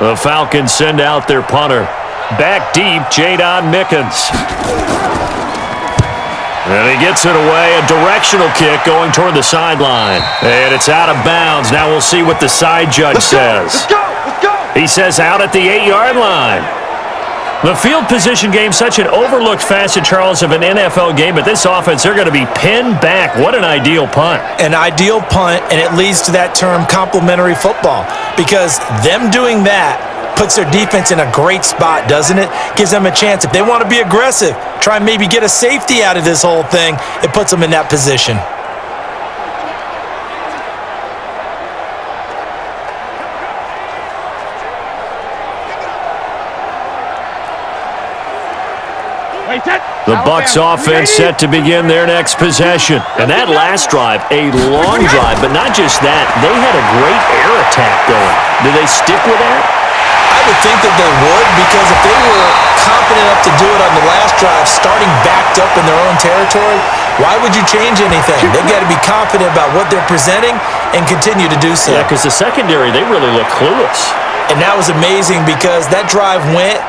The Falcons send out their punter. Back deep, Jadon Mickens. And he gets it away, a directional kick going toward the sideline. And it's out of bounds. Now we'll see what the side judge says. Let's go! He says out at the 8-yard line. The field position game, such an overlooked facet, Charles, of an NFL game, but this offense, they're going to be pinned back. What an ideal punt. An ideal punt, and it leads to that term complementary football, because them doing that puts their defense in a great spot, doesn't it? Gives them a chance. If they want to be aggressive, try and maybe get a safety out of this whole thing, it puts them in that position. The Bucs offense set to begin their next possession. And that last drive, a long drive, but not just that. They had a great air attack going. Do they stick with that? I would think that they would, because if they were confident enough to do it on the last drive, starting backed up in their own territory, why would you change anything? They've got to be confident about what they're presenting and continue to do so. Yeah, because the secondary, they really look clueless. And that was amazing, because that drive went,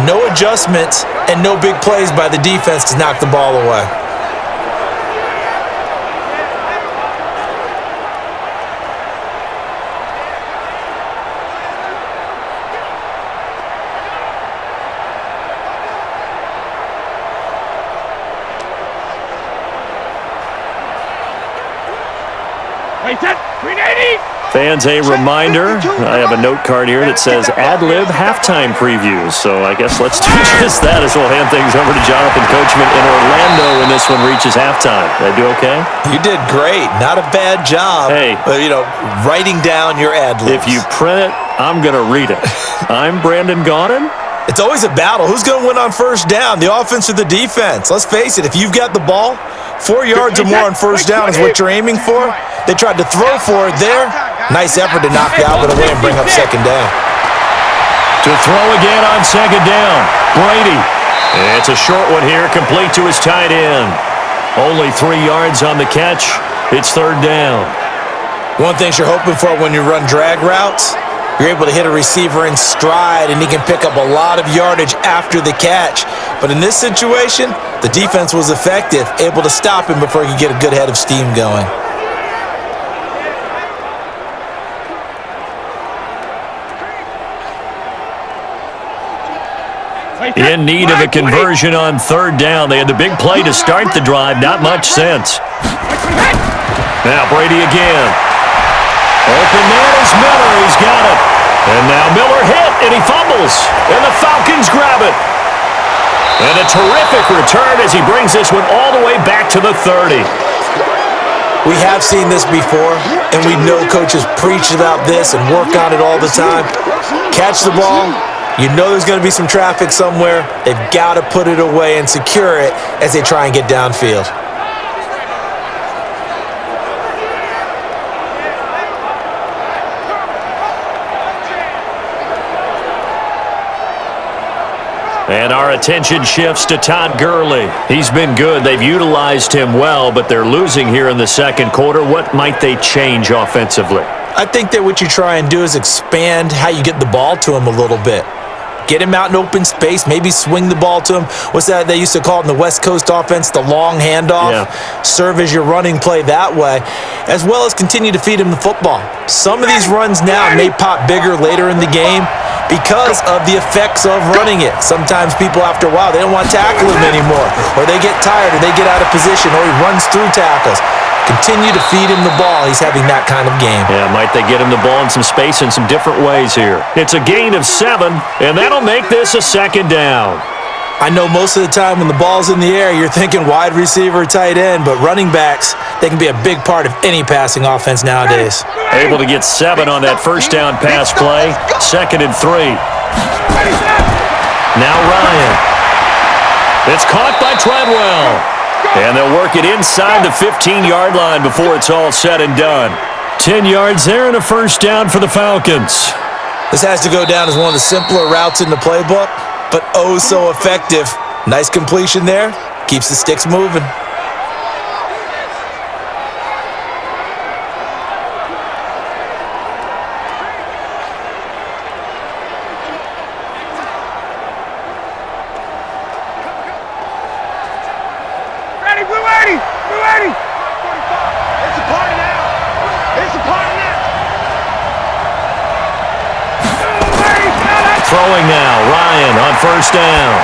no adjustments, and no big plays by the defense to knock the ball away. Fans, a reminder, I have a note card here that says ad-lib halftime previews, so I guess let's do just that as we'll hand things over to Jonathan Coachman in Orlando when this one reaches halftime. Did I do okay? You did great. Not a bad job. Hey. But, writing down your ad-libs. If you print it, I'm going to read it. I'm Brandon Gaudin. It's always a battle. Who's going to win on first down, the offense or the defense? Let's face it, if you've got the ball, 4 yards or more on first down is what you're aiming for. They tried to throw for it there. Nice effort to knock Galvin away and bring up 2nd down. To throw again on 2nd down, Brady. It's a short one here, complete to his tight end. Only 3 yards on the catch. It's 3rd down. One thing you're hoping for when you run drag routes, you're able to hit a receiver in stride, and he can pick up a lot of yardage after the catch. But in this situation, the defense was effective, able to stop him before he could get a good head of steam going. In need of a conversion on 3rd down. They had the big play to start the drive. Not much sense. Now Brady again. Open man is Miller. He's got it. And now Miller hit, and he fumbles. And the Falcons grab it. And a terrific return as he brings this one all the way back to the 30. We have seen this before, and we know coaches preach about this and work on it all the time. Catch the ball. You know there's going to be some traffic somewhere. They've got to put it away and secure it as they try and get downfield. And our attention shifts to Todd Gurley. He's been good. They've utilized him well, but they're losing here in the 2nd quarter. What might they change offensively? I think that what you try and do is expand how you get the ball to him a little bit. Get him out in open space, maybe swing the ball to him. What's that they used to call it in the West Coast offense, the long handoff? Yeah. Serve as your running play that way, as well as continue to feed him the football. Some of these runs now may pop bigger later in the game because of the effects of running it. Sometimes people, after a while, they don't want to tackle him anymore, or they get tired, or they get out of position, or he runs through tackles. Continue to feed him the ball. He's having that kind of game. Yeah, might they get him the ball in some space in some different ways here. It's a gain of 7, and that'll make this a 2nd down. I know most of the time when the ball's in the air, you're thinking wide receiver, tight end, but running backs, they can be a big part of any passing offense nowadays. Able to get 7 on that first down pass play. 2nd and 3. Now Ryan. It's caught by Treadwell. And they'll work it inside the 15-yard line before it's all said and done. 10 yards there and a first down for the Falcons. This has to go down as one of the simpler routes in the playbook, but oh so effective. Nice completion there. Keeps the sticks moving. Ready, blue 80! Blue 80! It's a party now! It's a party now! Throwing now, Ryan on first down.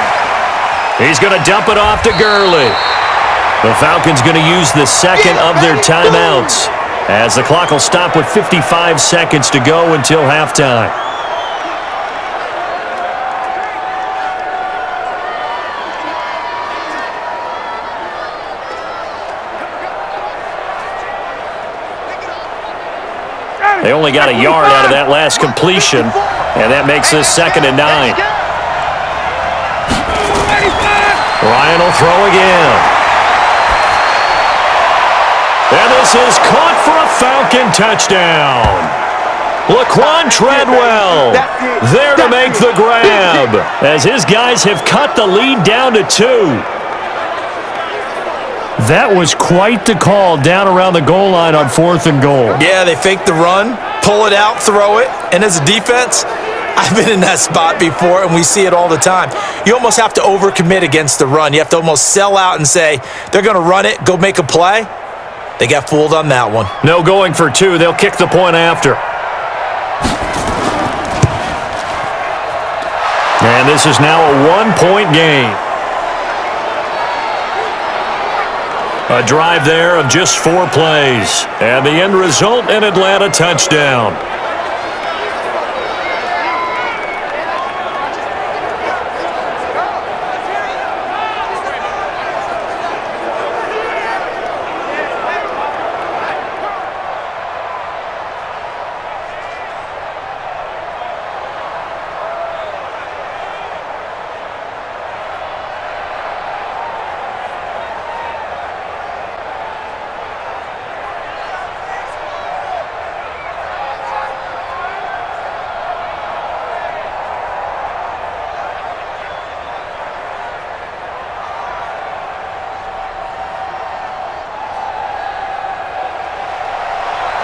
He's going to dump it off to Gurley. The Falcons going to use the second of their timeouts as the clock will stop with 55 seconds to go until halftime. They only got a yard out of that last completion, and that makes this 2nd and 9. Ryan will throw again. And this is caught for a Falcon touchdown. Laquan Treadwell there to make the grab as his guys have cut the lead down to 2. That was quite the call down around the goal line on 4th and goal. Yeah, they fake the run, pull it out, throw it, and as a defense, I've been in that spot before, and we see it all the time. You almost have to overcommit against the run. You have to almost sell out and say, they're going to run it, go make a play. They got fooled on that one. No going for 2. They'll kick the point after. And this is now a 1-point game. A drive there of just 4 plays. And the end result, an Atlanta touchdown.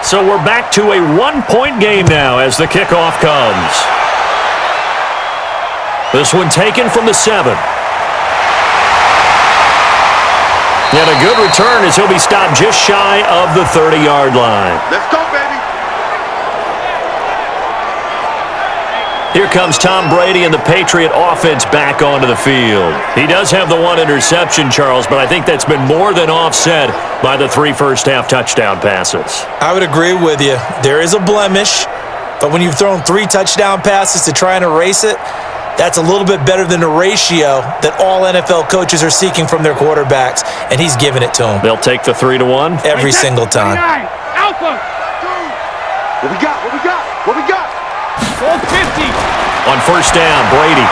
So we're back to a 1-point game now as the kickoff comes. This one taken from the 7. And a good return as he'll be stopped just shy of the 30-yard line. Let's go, baby! Here comes Tom Brady and the Patriot offense back onto the field. He does have the 1 interception, Charles, but I think that's been more than offset by the 3 first-half touchdown passes. I would agree with you. There is a blemish, but when you've thrown 3 touchdown passes to try and erase it, that's a little bit better than the ratio that all NFL coaches are seeking from their quarterbacks, and he's giving it to them. They'll take the 3-1 every single time. Alpha! What we got? What we got? What we got? 450. On first down, Brady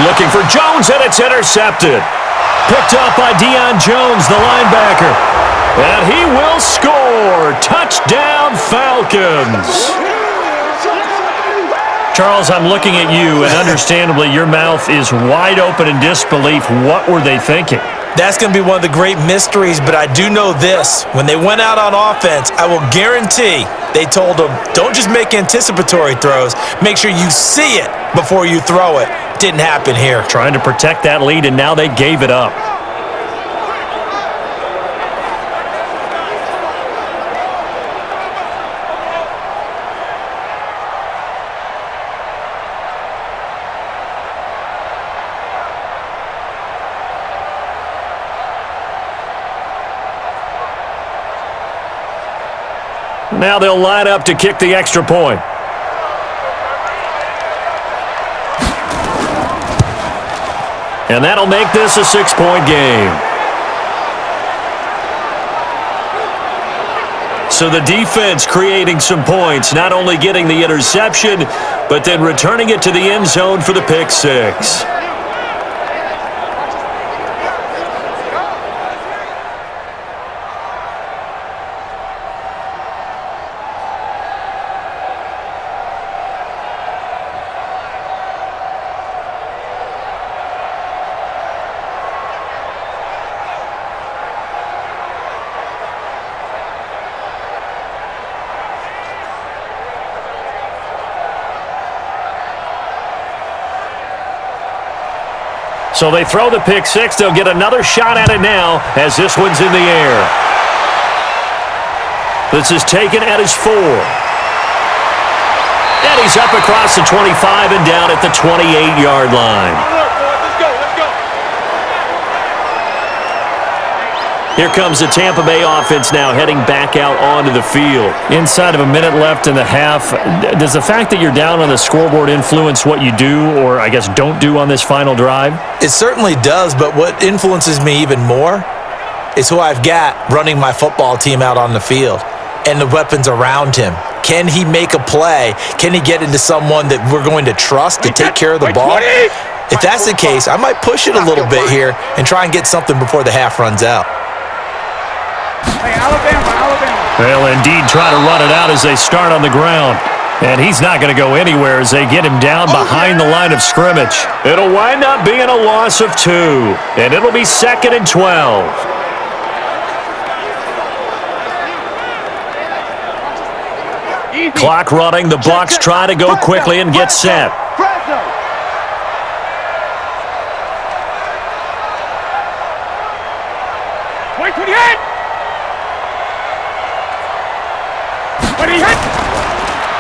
looking for Jones, and it's intercepted. Picked up by Deion Jones, the linebacker. And he will score. Touchdown, Falcons. Charles, I'm looking at you, and understandably, your mouth is wide open in disbelief. What were they thinking? That's going to be one of the great mysteries, but I do know this. When they went out on offense, I will guarantee they told them, don't just make anticipatory throws. Make sure you see it before you throw it. Didn't happen here. Trying to protect that lead, and now they gave it up. Now they'll line up to kick the extra point. And that'll make this a 6-point game. So the defense creating some points, not only getting the interception, but then returning it to the end zone for the pick six. So they throw the pick six. They'll get another shot at it now as this one's in the air. This is taken at his 4. And he's up across the 25 and down at the 28-yard line. Here comes the Tampa Bay offense now heading back out onto the field. Inside of a minute left in the half, does the fact that you're down on the scoreboard influence what you do or, I guess, don't do on this final drive? It certainly does, but what influences me even more is who I've got running my football team out on the field and the weapons around him. Can he make a play? Can he get into someone that we're going to trust to take care of the ball? If that's the case, I might push it a little bit here and try and get something before the half runs out. Hey, Alabama. They'll indeed try to run it out as they start on the ground. And he's not going to go anywhere as they get him down behind the line of scrimmage. It'll wind up being a loss of 2. And it'll be 2nd and 12. Clock running. The Bucs try to go quickly and get set.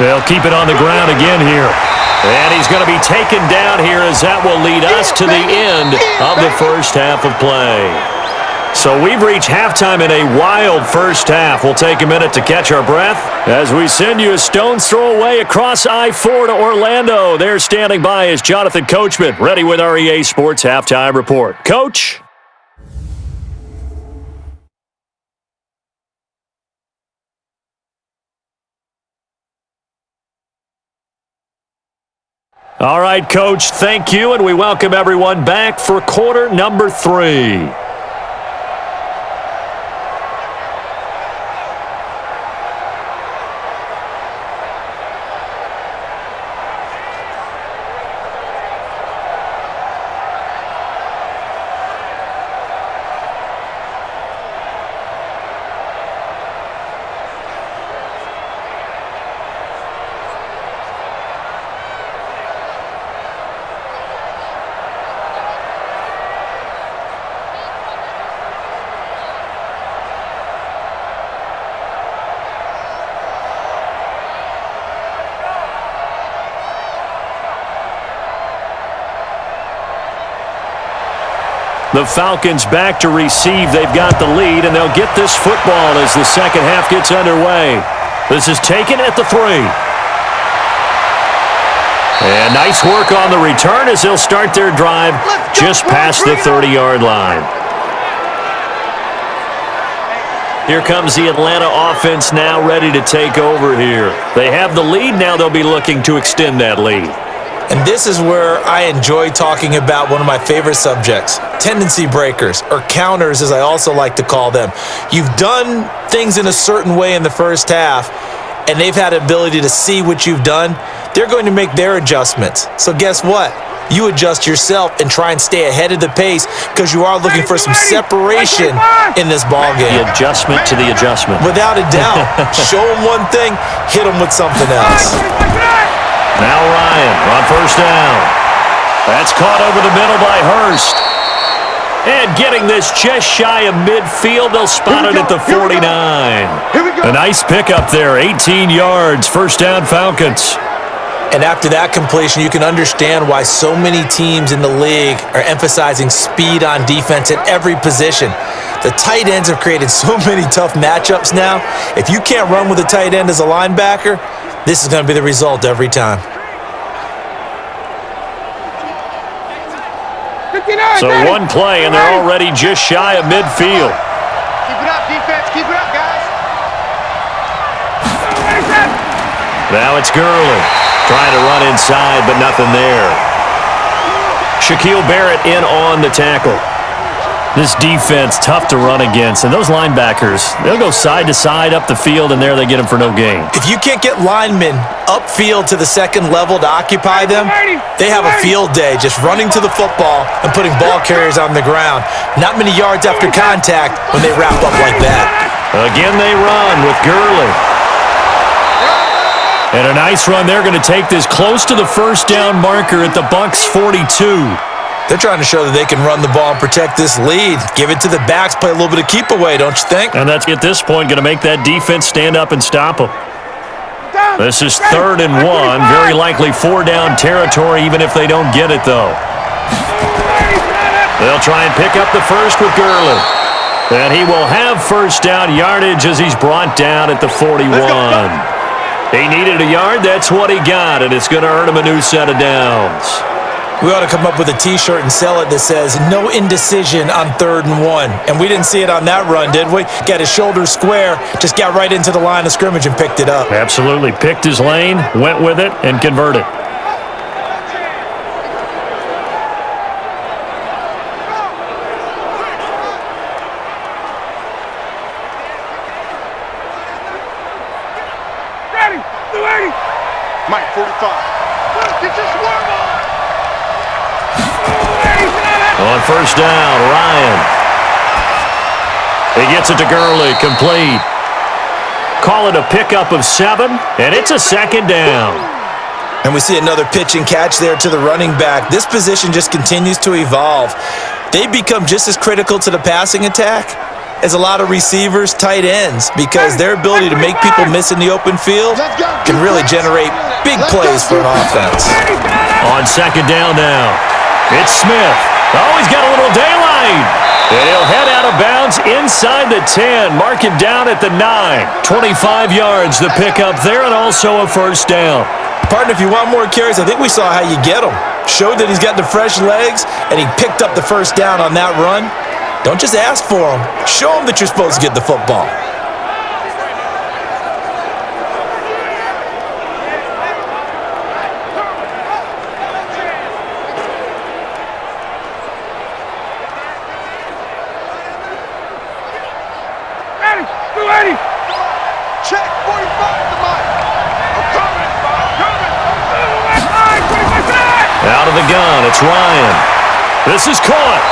They'll keep it on the ground again here. And he's going to be taken down here as that will lead us to the end of the first half of play. So we've reached halftime in a wild first half. We'll take a minute to catch our breath as we send you a stone's throw away across I-4 to Orlando. There standing by is Jonathan Coachman, ready with our EA Sports Halftime Report. Coach? All right, Coach, thank you, and we welcome everyone back for quarter number 3. The Falcons back to receive. They've got the lead, and they'll get this football as the second half gets underway. This is taken at the 3. And nice work on the return as they'll start their drive just past the 30-yard line. Here comes the Atlanta offense now ready to take over here. They have the lead. Now they'll be looking to extend that lead. And this is where I enjoy talking about one of my favorite subjects, tendency breakers, or counters as I also like to call them. You've done things in a certain way in the first half, and they've had the ability to see what you've done. They're going to make their adjustments. So guess what? You adjust yourself and try and stay ahead of the pace because you are looking for some separation in this ball game. The adjustment to the adjustment. Without a doubt. Show them one thing, hit them with something else. Now Ryan on first down. That's caught over the middle by Hurst. And getting this just shy of midfield, they'll spot it at the 49. A nice pickup there, 18 yards, first down Falcons. And after that completion, you can understand why so many teams in the league are emphasizing speed on defense at every position. The tight ends have created so many tough matchups now. If you can't run with a tight end as a linebacker, this is going to be the result every time. So one play, and they're already just shy of midfield. Keep it up, defense. Keep it up, guys. Now it's Gurley. Trying to run inside, but nothing there. Shaquille Barrett in on the tackle. This defense, tough to run against. And those linebackers, they'll go side to side up the field, and there they get them for no gain. If you can't get linemen upfield to the second level to occupy them, they have a field day just running to the football and putting ball carriers on the ground. Not many yards after contact when they wrap up like that. Again, they run with Gurley. And a nice run. They're going to take this close to the first down marker at the Bucs 42. They're trying to show that they can run the ball and protect this lead. Give it to the backs, play a little bit of keep away, don't you think? And that's, at this point, going to make that defense stand up and stop them. This is 3rd and 1. Very likely 4-down territory, even if they don't get it, though. They'll try and pick up the first with Gurley. And he will have first down yardage as he's brought down at the 41. He needed a yard. That's what he got, and it's going to earn him a new set of downs. We ought to come up with a T-shirt and sell it that says, no indecision on 3rd and 1. And we didn't see it on that run, did we? Got his shoulders square, just got right into the line of scrimmage and picked it up. Absolutely. Picked his lane, went with it, and converted. Mike, 45. Get your swarm on. On first down, Ryan. He gets it to Gurley, complete. Call it a pickup of 7, and it's a 2nd down. And we see another pitch and catch there to the running back. This position just continues to evolve. They become just as critical to the passing attack as a lot of receivers, tight ends, because their ability to make people miss in the open field can really generate big plays for an offense. On 2nd down now, it's Smith. Oh, he's got a little daylight. And he'll head out of bounds inside the 10. Mark him down at the 9. 25 yards, the pickup there, and also a first down. Partner, if you want more carries, I think we saw how you get them. Showed that he's got the fresh legs, and he picked up the first down on that run. Don't just ask for them. Show them that you're supposed to get the football. Check 45 to Mike. I'm coming. Out of the gun, it's Ryan. This is caught.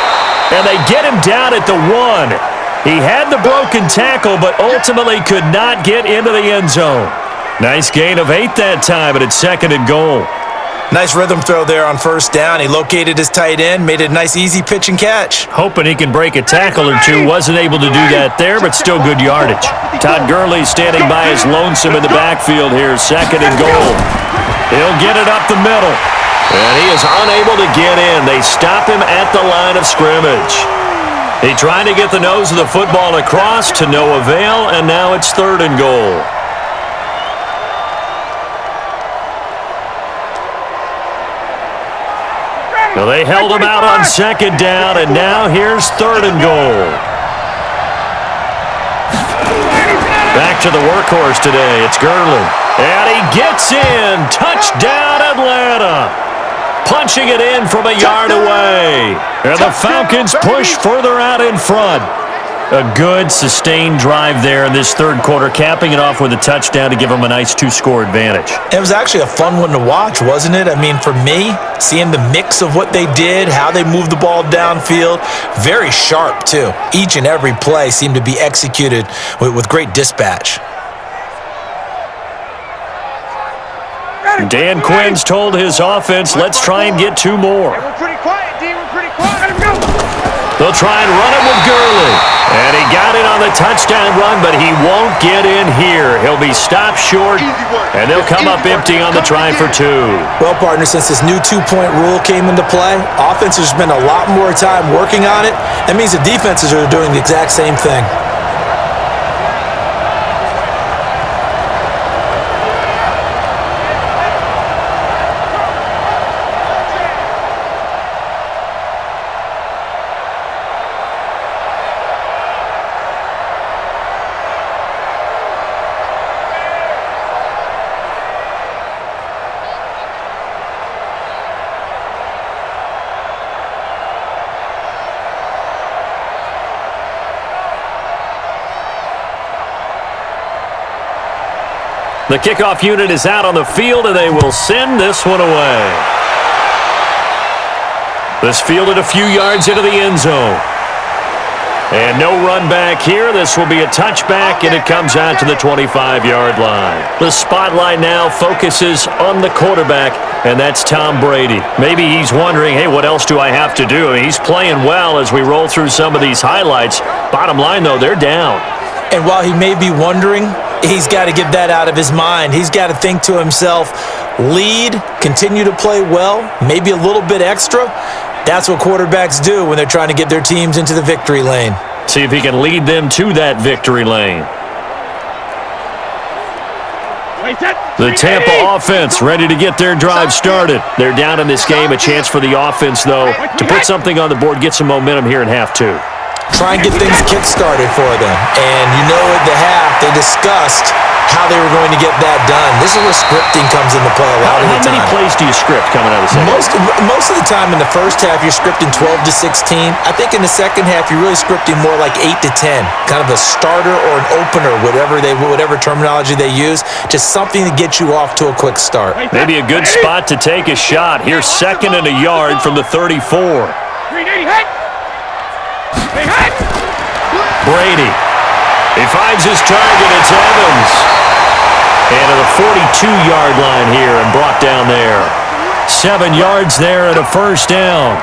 And they get him down at the 1. He had the broken tackle, but ultimately could not get into the end zone. Nice gain of 8 that time, but it's 2nd and goal. Nice rhythm throw there on first down. He located his tight end, made it a nice easy pitch and catch. Hoping he can break a tackle or two. Wasn't able to do that there, but still good yardage. Todd Gurley standing by his lonesome in the backfield here. 2nd and goal. He'll get it up the middle. And he is unable to get in. They stop him at the line of scrimmage. He tried to get the nose of the football across to no avail, and now it's 3rd and goal. Now they held him out on 2nd down, and now here's 3rd and goal. Back to the workhorse today. It's Gurley. And he gets in. Touchdown, Atlanta. Punching it in from a yard away. And the Falcons push further out in front. A good, sustained drive there in this 3rd quarter, capping it off with a touchdown to give them a nice 2-score advantage. It was actually a fun one to watch, wasn't it? I mean, for me, seeing the mix of what they did, how they moved the ball downfield, very sharp, too. Each and every play seemed to be executed with great dispatch. Dan Quinn's told his offense, let's try and get 2 more. We're pretty quiet, D. We're pretty quiet. Let him go. They'll try and run it with Gurley. And he got it on the touchdown run, but he won't get in here. He'll be stopped short, and they'll come up empty on the try for 2. Well, partner, since this new 2-point rule came into play, offenses spend a lot more time working on it. That means the defenses are doing the exact same thing. The kickoff unit is out on the field, and they will send this one away. This fielded a few yards into the end zone. And no run back here. This will be a touchback, and it comes out to the 25-yard line. The spotlight now focuses on the quarterback, and that's Tom Brady. Maybe he's wondering, hey, what else do I have to do? I mean, he's playing well as we roll through some of these highlights. Bottom line, though, they're down. And while he may be wondering, he's got to get that out of his mind. He's got to think to himself, lead, continue to play well, maybe a little bit extra. That's what quarterbacks do when they're trying to get their teams into the victory lane. See if he can lead them to that victory lane. The Tampa offense ready to get their drive started. They're down in this game. A chance for the offense, though, to put something on the board, get some momentum here in half two. Try and get things kick-started for them. And you know at the half, they discussed how they were going to get that done. This is where scripting comes into play a lot of the time. How many plays do you script coming out of the second? Most of the time in the first half, you're scripting 12 to 16. I think in the second half, you're really scripting more like 8 to 10. Kind of a starter or an opener, whatever terminology they use. Just something to get you off to a quick start. Maybe a good spot to take a shot. Here's 2nd and a yard from the 34. Brady. He finds his target. It's Evans. And to the 42-yard line here and brought down there. 7 yards there and a first down.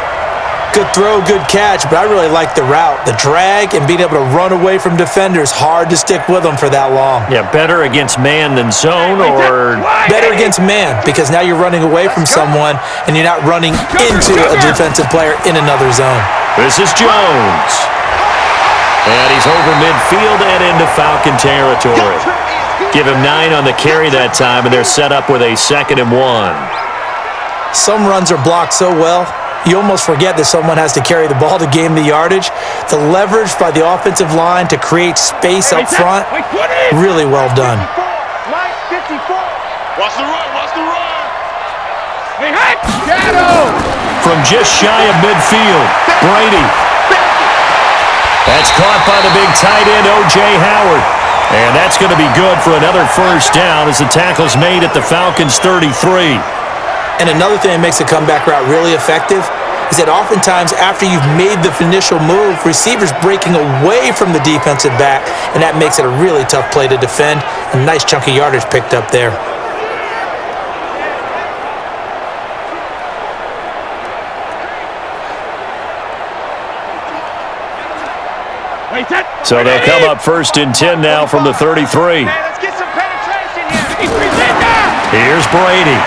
Good throw, good catch, but I really like the route. The drag and being able to run away from defenders, hard to stick with them for that long. Yeah, better against man than zone, or? Better against man, because now you're running away from someone and you're not running into a defensive player in another zone. This is Jones. And he's over midfield and into Falcon territory. Give him 9 on the carry that time, and they're set up with a 2nd and 1. Some runs are blocked so well, you almost forget that someone has to carry the ball to gain the yardage. The leverage by the offensive line to create space up front, really well done. Watch the run, watch the run. From just shy of midfield, Brady. That's caught by the big tight end, O.J. Howard. And that's going to be good for another first down as the tackle's made at the Falcons' 33. And another thing that makes a comeback route really effective is that oftentimes after you've made the initial move, receivers breaking away from the defensive back, and that makes it a really tough play to defend. A nice chunk of yardage picked up there. So they'll come up 1st and 10 now from the 33. Let's get some penetration here. Here's Brady.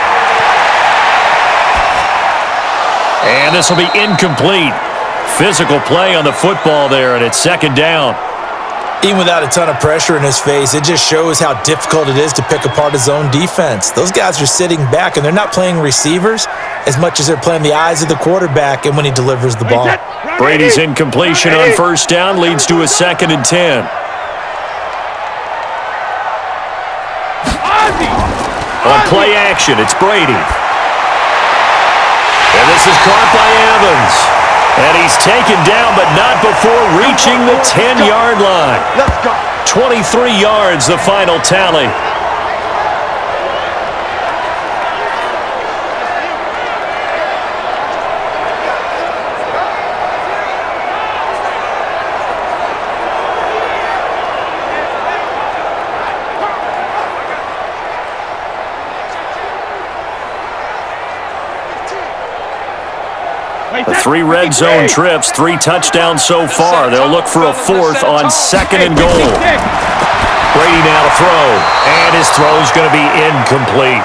And this will be incomplete. Physical play on the football there, and it's 2nd down. Even without a ton of pressure in his face, it just shows how difficult it is to pick apart his own defense. Those guys are sitting back, and they're not playing receivers as much as they're playing the eyes of the quarterback and when he delivers the ball. Brady's incompletion on 1st down leads to a 2nd and 10. On play action, it's Brady. And this is caught by Evans. And he's taken down, but not before reaching the 10-yard line. Let's go. 23 yards, the final tally. The 3 red zone trips, 3 touchdowns so far. They'll look for a 4th on 2nd and goal. Brady now to throw, and his throw's going to be incomplete.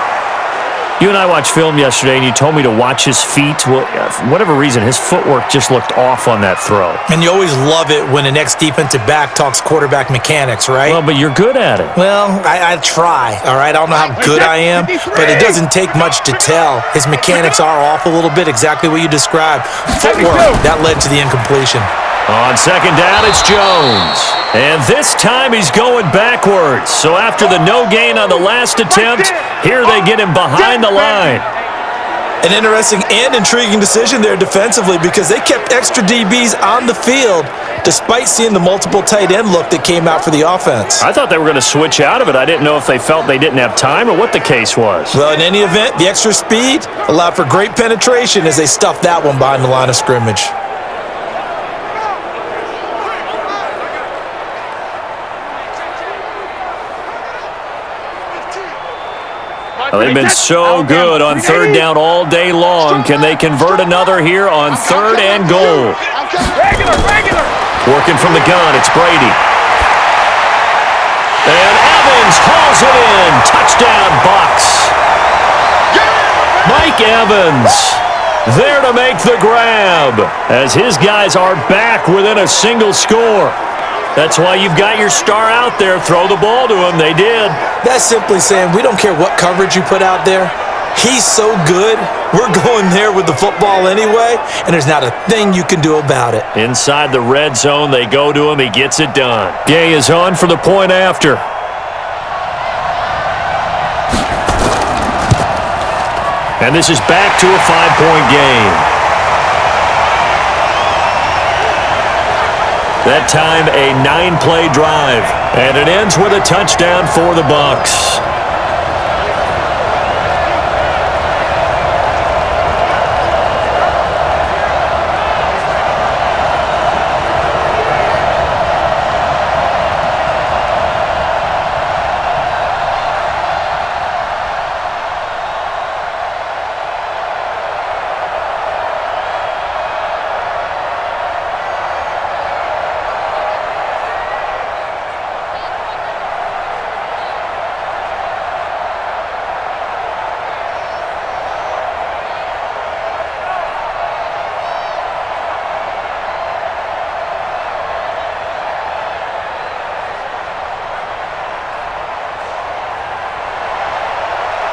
You and I watched film yesterday, and you told me to watch his feet. Well, for whatever reason, his footwork just looked off on that throw. And you always love it when an ex-defensive back talks quarterback mechanics, right? Well, but you're good at it. Well, I try, all right? I don't know how good I am, but it doesn't take much to tell. His mechanics are off a little bit, exactly what you described. Footwork, that led to the incompletion. On 2nd down, it's Jones. And this time he's going backwards. So after the no gain on the last attempt, here they get him behind the line. An interesting and intriguing decision there defensively because they kept extra DBs on the field despite seeing the multiple tight end look that came out for the offense. I thought they were going to switch out of it. I didn't know if they felt they didn't have time or what the case was. Well, in any event, the extra speed allowed for great penetration as they stuffed that one behind the line of scrimmage. Well, they've been so good on third down all day long. Can they convert another here on third and goal? Regular. Working from the gun, it's Brady. And Evans hauls it in. Touchdown, Bucks. Mike Evans there to make the grab as his guys are back within a single score. That's why you've got your star out there. Throw the ball to him. They did. That's simply saying we don't care what coverage you put out there. He's so good, we're going there with the football anyway, and there's not a thing you can do about it. Inside the red zone, they go to him. He gets it done. Gay is on for the point after. And this is back to a 5-point game. That time, a 9-play drive. And it ends with a touchdown for the Bucks.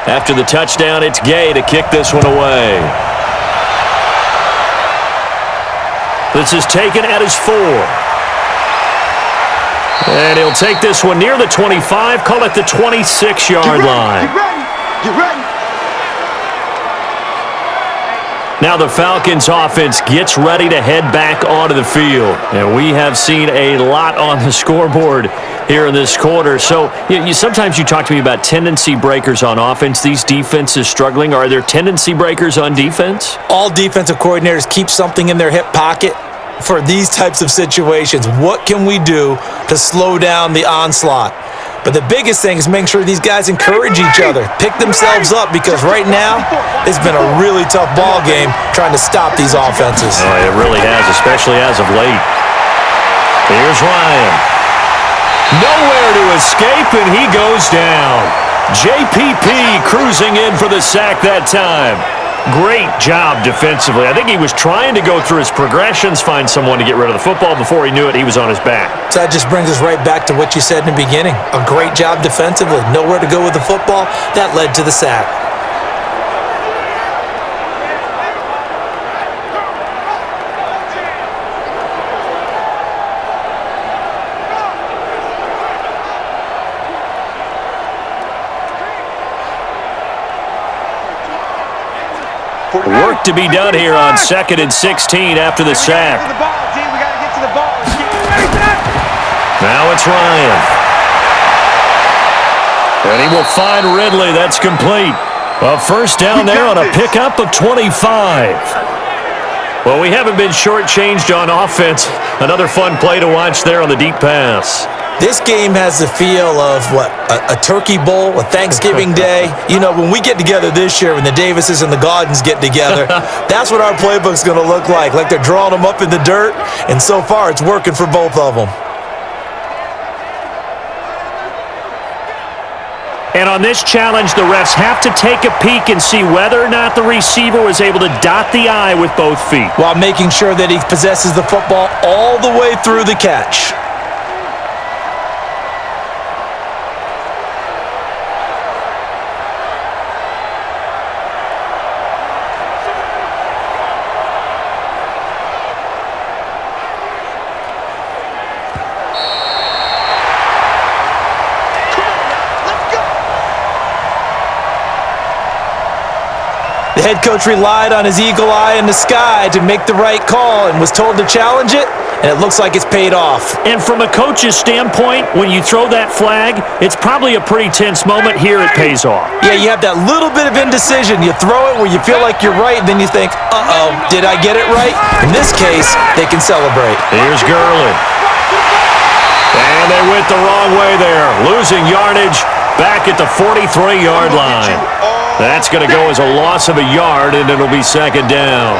After the touchdown, it's Gay to kick this one away. This is taken at his 4. And he'll take this one near the 25, call it the 26-yard line. Get ready. Now the Falcons offense gets ready to head back onto the field. And we have seen a lot on the scoreboard here in this quarter. So sometimes you talk to me about tendency breakers on offense. These defenses struggling. Are there tendency breakers on defense? All defensive coordinators keep something in their hip pocket for these types of situations. What can we do to slow down the onslaught? But the biggest thing is making sure these guys encourage each other, pick themselves up, because right now it's been a really tough ball game trying to stop these offenses. Oh, it really has, especially as of late. Here's Ryan. Nowhere to escape, and he goes down. JPP cruising in for the sack that time. Great job defensively. I think he was trying to go through his progressions, find someone to get rid of the football. Before he knew it, he was on his back. So that just brings us right back to what you said in the beginning. A great job defensively. Nowhere to go with the football. That led to the sack. Work to be done here on 2nd and 16 after the sack. Now it's Ryan. And he will find Ridley. That's complete. A first down there on a pickup of 25. Well, we haven't been shortchanged on offense. Another fun play to watch there on the deep pass. This game has the feel of, a turkey bowl, a Thanksgiving day. You know, when we get together this year, when the Davises and the Gaudens get together, that's what our playbook's going to look like they're drawing them up in the dirt, and so far it's working for both of them. And on this challenge, the refs have to take a peek and see whether or not the receiver was able to dot the I with both feet, while making sure that he possesses the football all the way through the catch. The head coach relied on his eagle eye in the sky to make the right call and was told to challenge it, and it looks like it's paid off. And from a coach's standpoint, when you throw that flag, it's probably a pretty tense moment. Here it pays off. Yeah, you have that little bit of indecision. You throw it where you feel like you're right, and then you think, uh-oh, did I get it right? In this case, they can celebrate. Here's Gurley. And they went the wrong way there, losing yardage back at the 43-yard line. That's going to go as a loss of a yard, and it'll be second down.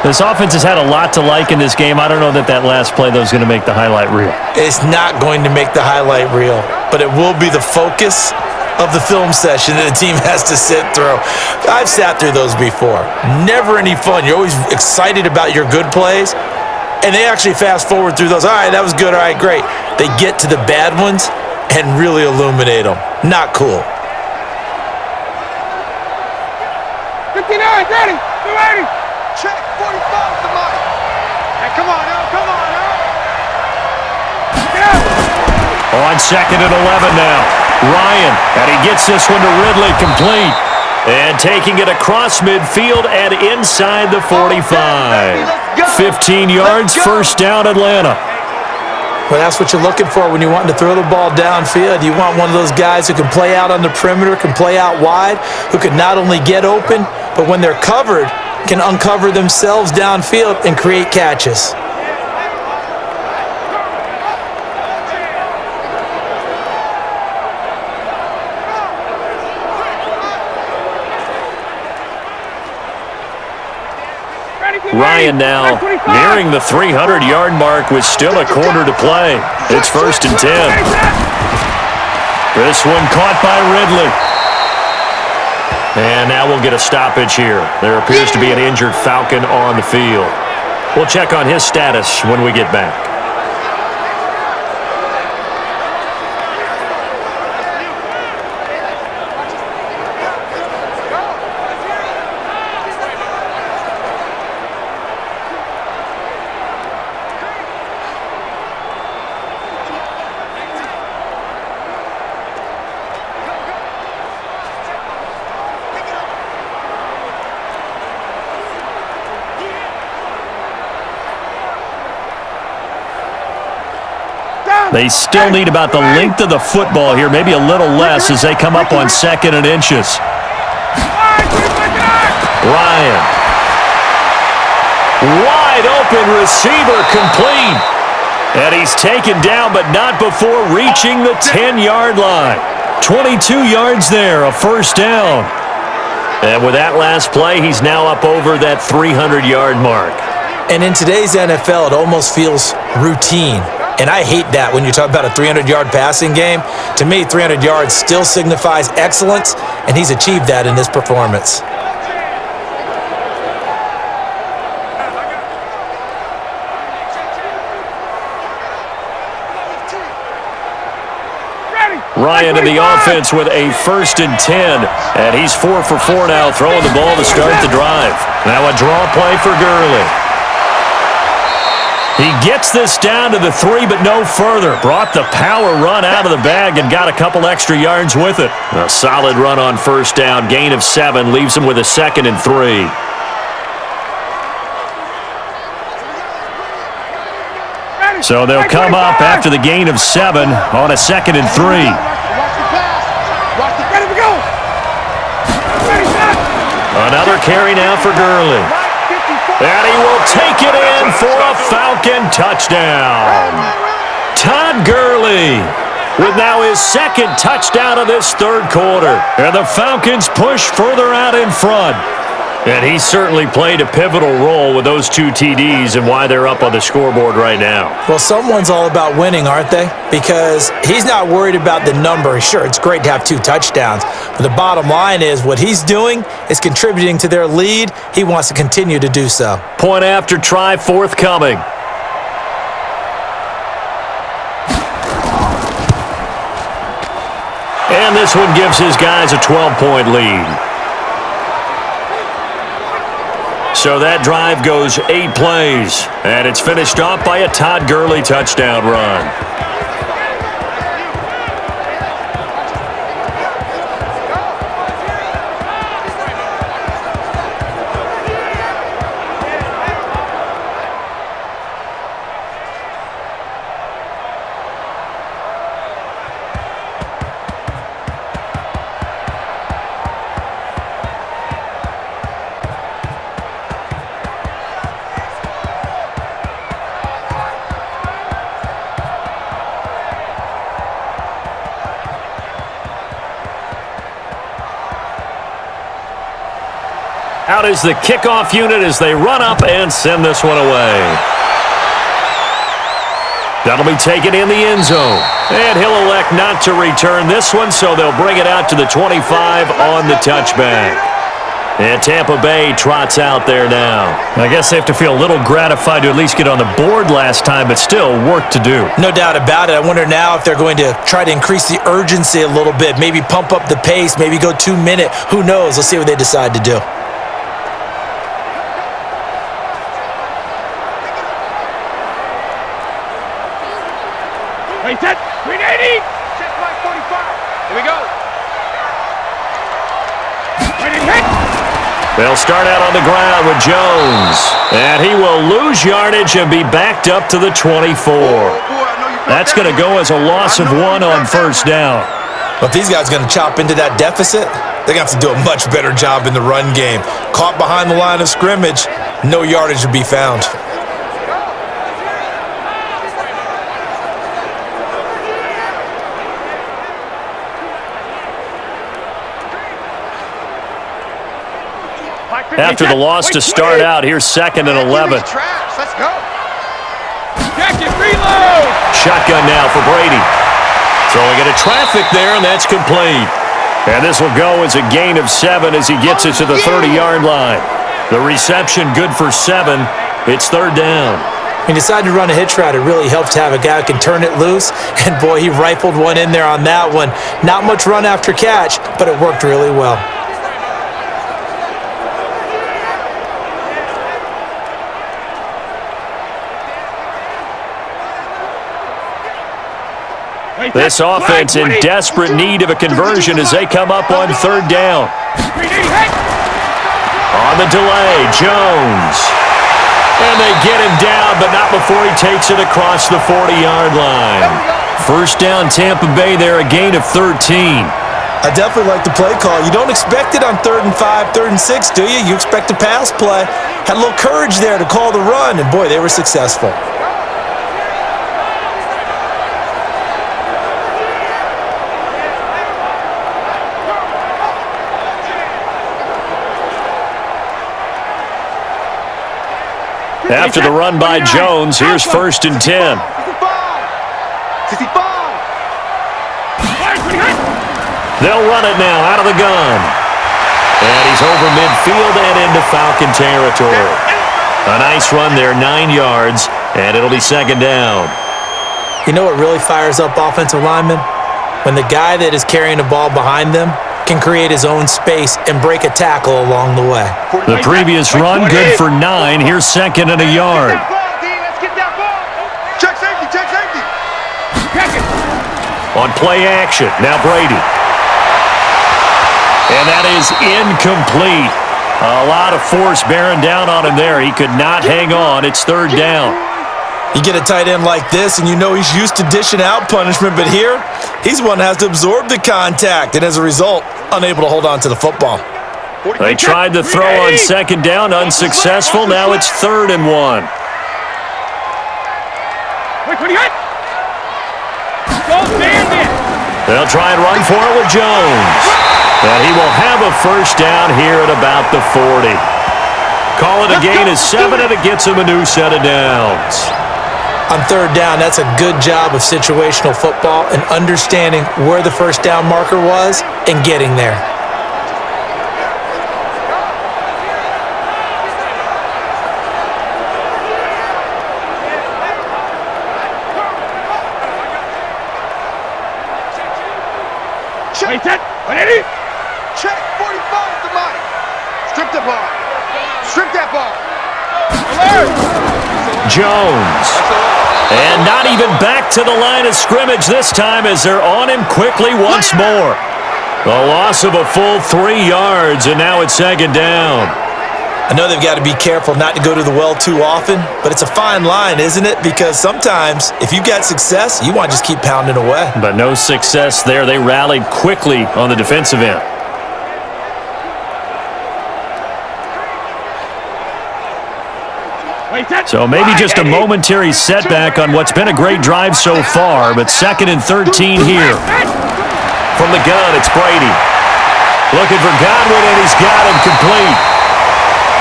This offense has had a lot to like in this game. I don't know that last play, though, is going to make the highlight reel. It's not going to make the highlight reel, but it will be the focus of the film session that the team has to sit through. I've sat through those before. Never any fun. You're always excited about your good plays, and they actually fast forward through those. All right, that was good. All right, great. They get to the bad ones and really illuminate them. Not cool. 59, ready, 280. Check, 45 to Mike. Hey, come on now, come on now. Get out. On second and 11 now. Ryan, and he gets this one to Ridley, complete. And taking it across midfield and inside the 45. 15 yards, first down Atlanta. Well, that's what you're looking for when you're wanting to throw the ball downfield. You want one of those guys who can play out on the perimeter, can play out wide, who can not only get open, but when they're covered, can uncover themselves downfield and create catches. Ryan now nearing the 300-yard mark with still a quarter to play. It's first and 10. This one caught by Ridley. And now we'll get a stoppage here. There appears to be an injured Falcon on the field. We'll check on his status when we get back. They still need about the length of the football here, maybe a little less as they come up on second and inches. Ryan. Wide open receiver, complete. And he's taken down, but not before reaching the 10-yard line. 22 yards there, a first down. And with that last play, he's now up over that 300-yard mark. And in today's NFL, it almost feels routine. And I hate that when you talk about a 300-yard passing game. To me, 300 yards still signifies excellence, and he's achieved that in this performance. Ryan in the offense with a first and 10. And he's 4 for 4 now, throwing the ball to start the drive. Now a draw play for Gurley. He gets this down to the 3, but no further. Brought the power run out of the bag and got a couple extra yards with it. A solid run on first down. Gain of 7 leaves him with a second and 3. So they'll come up after the gain of 7 on a second and 3. Watch the pass. Watch the ready to go. Ready, shot. Another carry now for Gurley. And he will take it in for a Falcon touchdown. Todd Gurley with now his second touchdown of this third quarter. And the Falcons push further out in front. And he certainly played a pivotal role with those 2 TDs and why they're up on the scoreboard right now. Well, someone's all about winning, aren't they? Because he's not worried about the number. Sure, it's great to have 2 touchdowns. But the bottom line is what he's doing is contributing to their lead. He wants to continue to do so. Point after try forthcoming. And this one gives his guys a 12-point lead. So that drive goes 8 plays, and it's finished off by a Todd Gurley touchdown run. Out is the kickoff unit as they run up and send this one away. That'll be taken in the end zone. And he'll elect not to return this one, so they'll bring it out to the 25 on the touchback. And Tampa Bay trots out there now. I guess they have to feel a little gratified to at least get on the board last time, but still work to do. No doubt about it. I wonder now if they're going to try to increase the urgency a little bit, maybe pump up the pace, maybe go 2 minute. Who knows? Let's see what they decide to do. Hey, set, 380. Check flight 45. Here we go. Ready, hit. They'll start out on the ground with Jones. And he will lose yardage and be backed up to the 24. That's going to go as a loss of 1 on first down. But if these guys are going to chop into that deficit, they're going to have to do a much better job in the run game. Caught behind the line of scrimmage, no yardage to be found. After the loss to start out, here's 2nd and 11. Let's go. Jacket, reload. Shotgun now for Brady. Throwing into traffic there, and that's complete. And this will go as a gain of 7 as he gets it to the 30-yard line. The reception good for 7. It's 3rd down. He decided to run a hitch route. It really helps to have a guy who can turn it loose. And boy, he rifled one in there on that one. Not much run after catch, but it worked really well. This offense in desperate need of a conversion as they come up on 3rd down. On the delay, Jones. And they get him down, but not before he takes it across the 40-yard line. First down, Tampa Bay there, a gain of 13. I definitely like the play call. You don't expect it on 3rd and 5, 3rd and 6, do you? You expect a pass play. Had a little courage there to call the run, and boy, they were successful. After the run by Jones, here's 1st and 10. They'll run it now out of the gun. And he's over midfield and into Falcon territory. A nice run there, 9 yards, and it'll be 2nd down. You know what really fires up offensive linemen? When the guy that is carrying the ball behind them can create his own space and break a tackle along the way. The previous run, good for 9. Here's 2nd and a yard. Let's get that ball. Check safety, check safety. On play action, now Brady. And that is incomplete. A lot of force bearing down on him there. He could not hang on. It's 3rd down. You get a tight end like this, and you know he's used to dishing out punishment, but here, he's one that has to absorb the contact, and as a result, unable to hold on to the football. They tried to throw on 2nd down, unsuccessful. Now it's 3rd and 1. They'll try and run for it with Jones. And he will have a first down here at about the 40. Call it a gain of 7, and it gets him a new set of downs. On 3rd down, that's a good job of situational football and understanding where the first down marker was and getting there. Check, check, 45 to Mike. Strip the ball. Strip that ball. Jones. And not even back to the line of scrimmage this time as they're on him quickly once more. A loss of a full 3 yards, and now it's 2nd down. I know they've got to be careful not to go to the well too often, but it's a fine line, isn't it? Because sometimes if you got success, you want to just keep pounding away. But no success there. They rallied quickly on the defensive end. So maybe just a momentary setback on what's been a great drive so far, but 2nd and 13 here. From the gun, it's Brady. Looking for Godwin, and he's got him complete.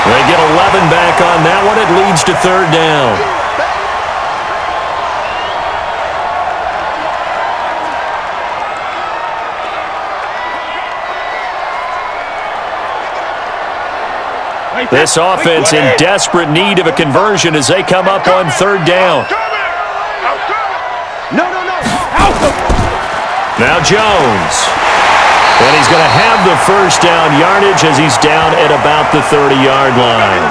They get 11 back on that one. It leads to third down. This offense in desperate need of a conversion as they come up on third down. No. Now Jones. And he's going to have the first down yardage as he's down at about the 30-yard line.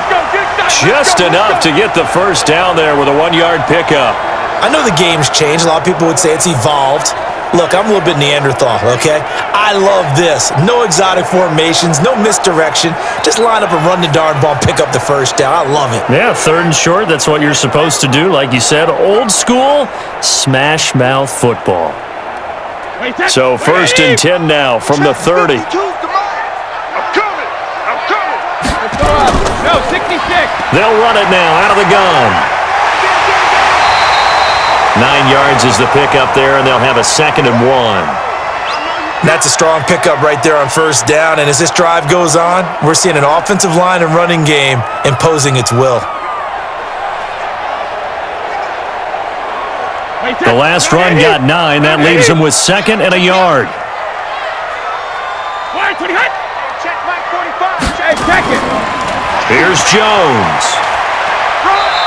Just enough to get the first down there with a 1-yard pickup. I know the game's changed. A lot of people would say it's evolved. Look, I'm a little bit Neanderthal, okay? I love this. No exotic formations, no misdirection. Just line up and run the darn ball, pick up the first down. I love it. Yeah, third and short, that's what you're supposed to do. Like you said, old school, smash mouth football. So first and 10 now from the 30. I'm coming. No, 66. They'll run it now out of the gun. 9 yards is the pickup there, and they'll have a 2nd and 1. That's a strong pickup right there on first down. And as this drive goes on, we're seeing an offensive line and running game imposing its will. The last run got 9. That leaves them with 2nd and a yard. Check Mike 45. Check it. Here's Jones.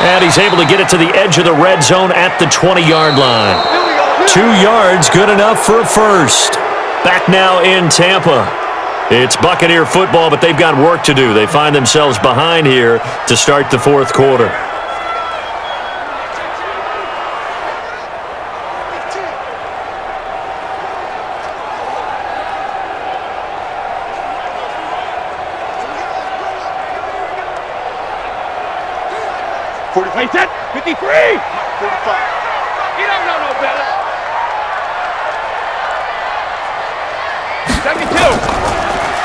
And he's able to get it to the edge of the red zone at the 20-yard line. 2 yards, good enough for a first. Back now in Tampa. It's Buccaneer football, but they've got work to do. They find themselves behind here to start the fourth quarter. Wait, 53. 45. You don't know no better. 72.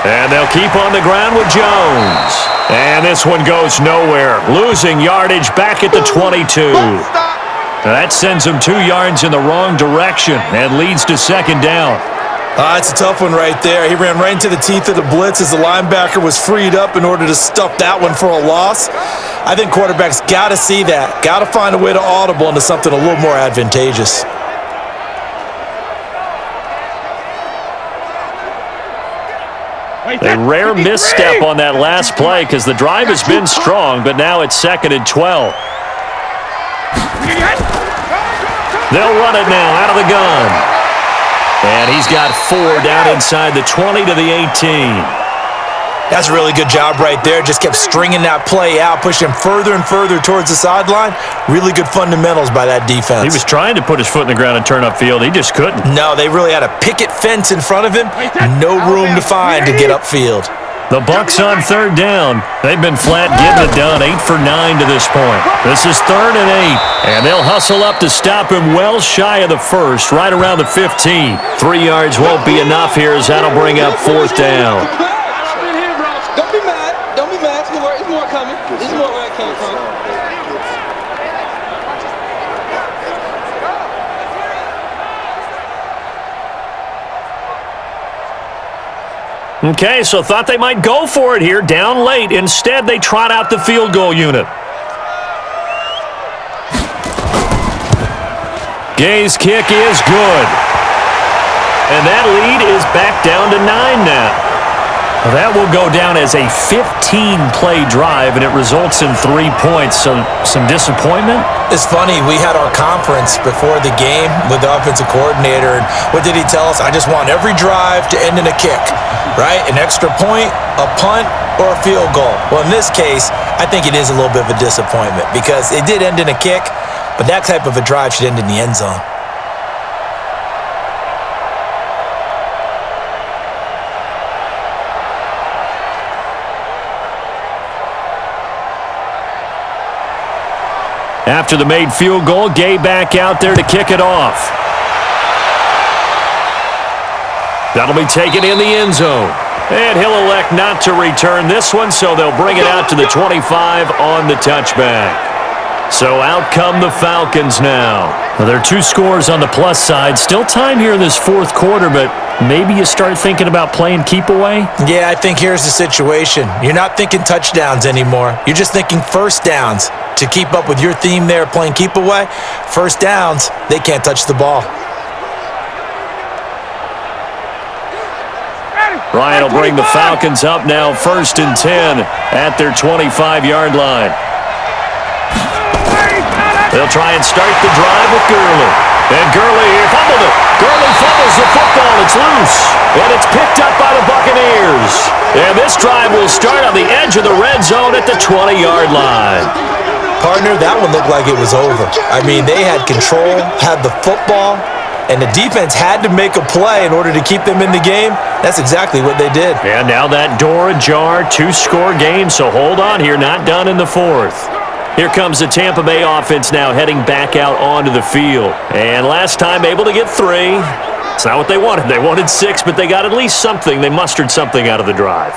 And they'll keep on the ground with Jones. And this one goes nowhere. Losing yardage back at the 22. That sends them 2 yards in the wrong direction and leads to 2nd down. It's a tough one right there. He ran right into the teeth of the blitz as the linebacker was freed up in order to stuff that one for a loss. I think quarterbacks got to see that. Got to find a way to audible into something a little more advantageous. A rare misstep on that last play because the drive has been strong, but now it's 2nd and 12. They'll run it now out of the gun. And he's got 4 down inside the 20 to the 18. That's a really good job right there. Just kept stringing that play out, pushing him further and further towards the sideline. Really good fundamentals by that defense. He was trying to put his foot in the ground and turn upfield. He just couldn't. No, they really had a picket fence in front of him. No room to find to get upfield. The Bucs on third down. They've been flat getting it done. 8 for 9 to this point. This is 3rd and 8. And they'll hustle up to stop him well shy of the first, right around the 15. 3 yards won't be enough here as that'll bring up 4th down. Don't be mad. Don't be mad. There's more coming. There's more where it came from. Okay, so thought they might go for it here, down late. Instead, they trot out the field goal unit. Gay's kick is good. And that lead is back down to 9 now. That will go down as a 15-play drive, and it results in 3 points. So some disappointment? It's funny, we had our conference before the game with the offensive coordinator, and what did he tell us? I just want every drive to end in a kick, right? An extra point, a punt, or a field goal. Well, in this case, I think it is a little bit of a disappointment because it did end in a kick, but that type of a drive should end in the end zone. After the made field goal, Gay back out there to kick it off. That'll be taken in the end zone. And he'll elect not to return this one, so they'll bring it out to the 25 on the touchback. So out come the Falcons now. Well, there are 2 scores on the plus side. Still time here in this fourth quarter, but maybe you start thinking about playing keep away? Yeah, I think here's the situation. You're not thinking touchdowns anymore. You're just thinking first downs. To keep up with your theme there, playing keep away, first downs, they can't touch the ball. Ryan will bring the Falcons up now 1st and 10 at their 25-yard line. They'll try and start the drive with Gurley. And Gurley fumbled it. Gurley fumbles the football. It's loose. And it's picked up by the Buccaneers. And this drive will start on the edge of the red zone at the 20-yard line. Partner, that one looked like it was over. I mean, they had control, had the football, and the defense had to make a play in order to keep them in the game. That's exactly what they did. And now that door ajar, 2-score game, so hold on here, not done in the 4th. Here comes the Tampa Bay offense now heading back out onto the field. And last time able to get 3. It's not what they wanted. They wanted 6, but they got at least something. They mustered something out of the drive.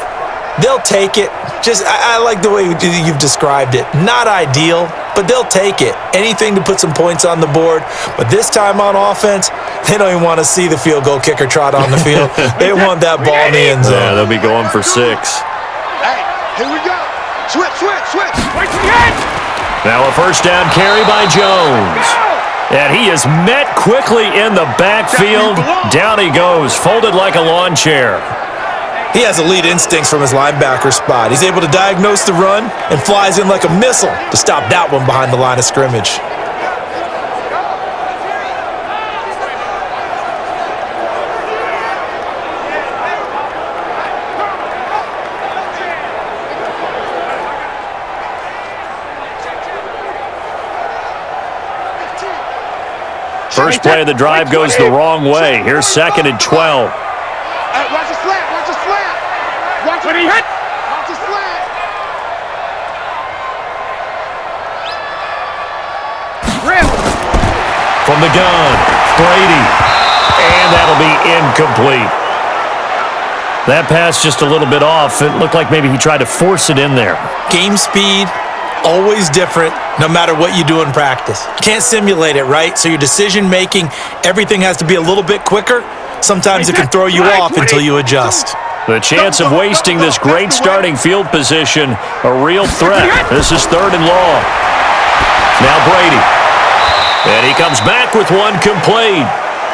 They'll take it. I like the way you've described it. Not ideal, but they'll take it. Anything to put some points on the board. But this time on offense, they don't even want to see the field goal kicker trot on the field. They want that ball in the end zone. Yeah, they'll be going for 6. Hey, here we go. Switch. Now a first down carry by Jones. And he is met quickly in the backfield. Down he goes, folded like a lawn chair. He has elite instincts from his linebacker spot. He's able to diagnose the run and flies in like a missile to stop that one behind the line of scrimmage. First play of the drive goes the wrong way. Here's 2nd and 12. Watch the slant. Watch what he hit. Watch the slant. From the gun, Brady. And that'll be incomplete. That pass just a little bit off. It looked like maybe he tried to force it in there. Game speed, always different, no matter what you do in practice. You can't simulate it, right? So your decision-making, everything has to be a little bit quicker. Sometimes it can throw you off until you adjust. The chance of wasting this great starting field position, a real threat. This is 3rd and long. Now Brady. And he comes back with one complete.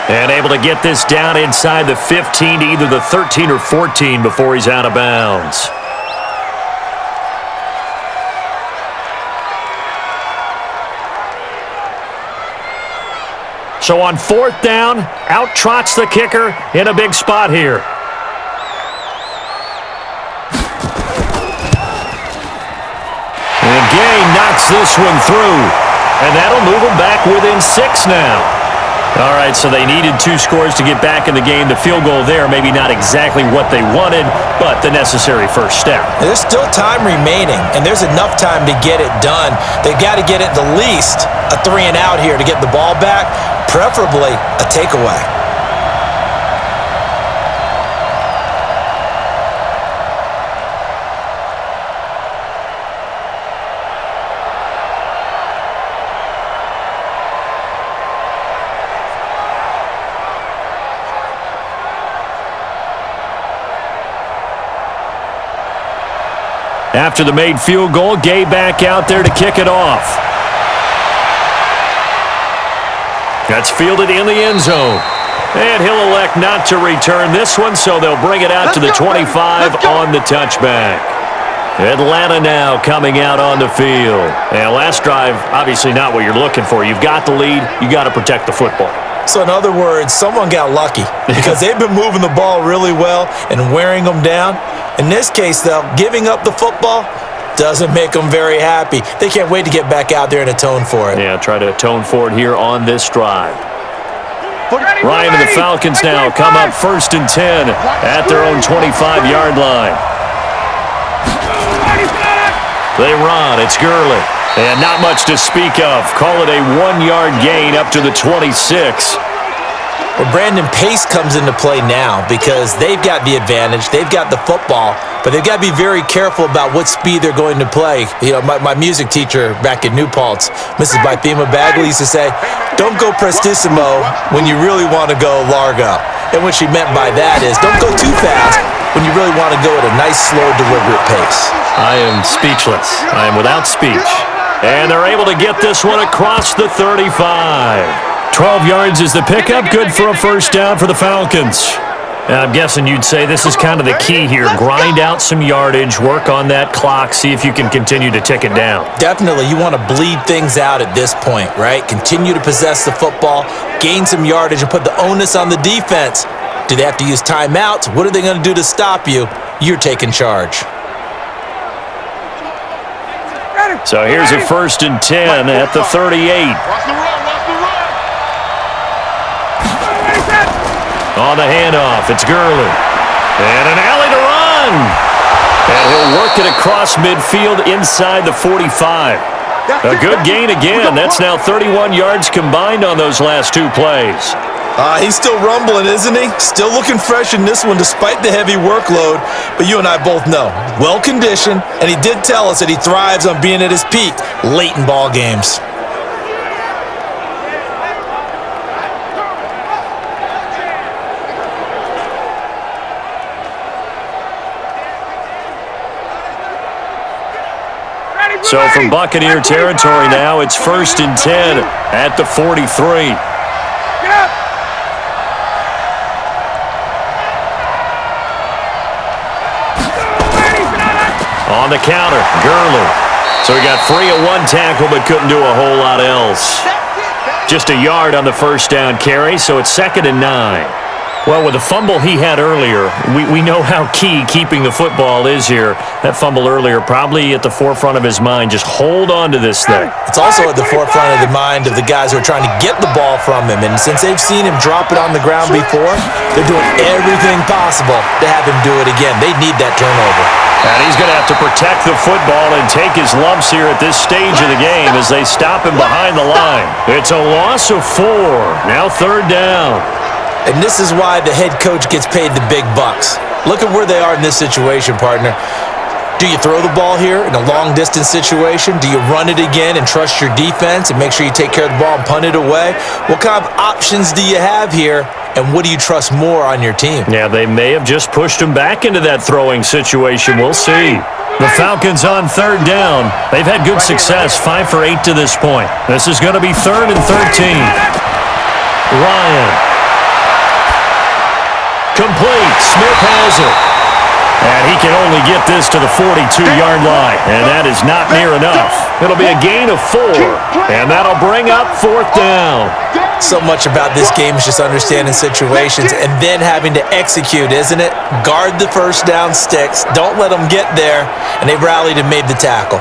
And able to get this down inside the 15 to either the 13 or 14 before he's out of bounds. So on 4th down, out trots the kicker in a big spot here. And Gay knocks this one through. And that'll move them back within 6 now. All right, so they needed 2 scores to get back in the game. The field goal there, maybe not exactly what they wanted, but the necessary first step. There's still time remaining, and there's enough time to get it done. They've got to get at the least a 3 and out here to get the ball back, preferably a takeaway. After the made field goal, Gay back out there to kick it off. That's fielded in the end zone. And he'll elect not to return this one, so they'll bring it out to the 25 on the touchback. Atlanta now coming out on the field. And last drive, obviously not what you're looking for. You've got the lead. You got to protect the football. So in other words, someone got lucky because they've been moving the ball really well and wearing them down. In this case, though, giving up the football doesn't make them very happy. They can't wait to get back out there and atone for it. Yeah, try to atone for it here on this drive. Ryan and the Falcons now come up 1st and 10 at their own 25-yard line. They run. It's Gurley. And not much to speak of. Call it a 1-yard gain up to the 26. Well, Brandon, pace comes into play now because they've got the advantage. They've got the football, but they've got to be very careful about what speed they're going to play. You know, my music teacher back in New Paltz, Mrs. Bythema Bagley, used to say, don't go prestissimo when you really want to go largo. And what she meant by that is don't go too fast when you really want to go at a nice, slow, deliberate pace. I am speechless. I am without speech. And they're able to get this one across the 35. 12 yards is the pickup. Good for a first down for the Falcons. And I'm guessing you'd say this is kind of the key here. Grind out some yardage, work on that clock, see if you can continue to tick it down. Definitely. You want to bleed things out at this point, right? Continue to possess the football, gain some yardage, and put the onus on the defense. Do they have to use timeouts? What are they going to do to stop you? You're taking charge. So here's a 1st and 10 at the 38. Watch the run, watch the run. On the handoff, it's Gurley. And an alley to run. And he'll work it across midfield inside the 45. A good gain again. That's now 31 yards combined on those last 2 plays. He's still rumbling, isn't he? Still looking fresh in this one despite the heavy workload. But you and I both know, well-conditioned, and he did tell us that he thrives on being at his peak late in ball games. So from Buccaneer territory now, it's 1st and 10 at the 43. On the counter, Gurley. So he got free at 1 tackle but couldn't do a whole lot else. Just a yard on the first down carry, so it's 2nd and 9. Well, with the fumble he had earlier, we know how key keeping the football is here. That fumble earlier probably at the forefront of his mind. Just hold on to this thing. It's also at the forefront of the mind of the guys who are trying to get the ball from him. And since they've seen him drop it on the ground before, they're doing everything possible to have him do it again. They need that turnover. And he's going to have to protect the football and take his lumps here at this stage of the game as they stop him behind the line. It's a loss of 4. Now 3rd down. And this is why the head coach gets paid the big bucks. Look at where they are in this situation, partner. Do you throw the ball here in a long-distance situation? Do you run it again and trust your defense and make sure you take care of the ball and punt it away? What kind of options do you have here, and what do you trust more on your team? Yeah, they may have just pushed him back into that throwing situation. We'll see. The Falcons on 3rd down. They've had good success, 5 for 8 to this point. This is going to be 3rd and 13. Ryan. Complete. Smith has it. And he can only get this to the 42-yard line. And that is not near enough. It'll be a gain of 4. And that'll bring up 4th down. So much about this game is just understanding situations and then having to execute, isn't it? Guard the first down sticks. Don't let them get there. And they rallied and made the tackle.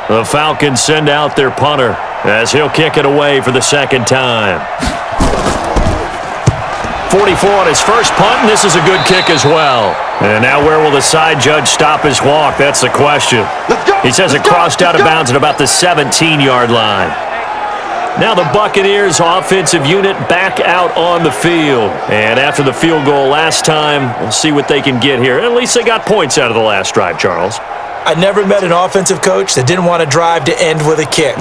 The Falcons send out their punter as he'll kick it away for the 2nd time. 44 on his first punt, and this is a good kick as well. And now where will the side judge stop his walk? That's the question. He says it crossed out of bounds at about the 17-yard line. Now the Buccaneers offensive unit back out on the field. And after the field goal last time, we'll see what they can get here. At least they got points out of the last drive, Charles. I never met an offensive coach that didn't want to drive to end with a kick.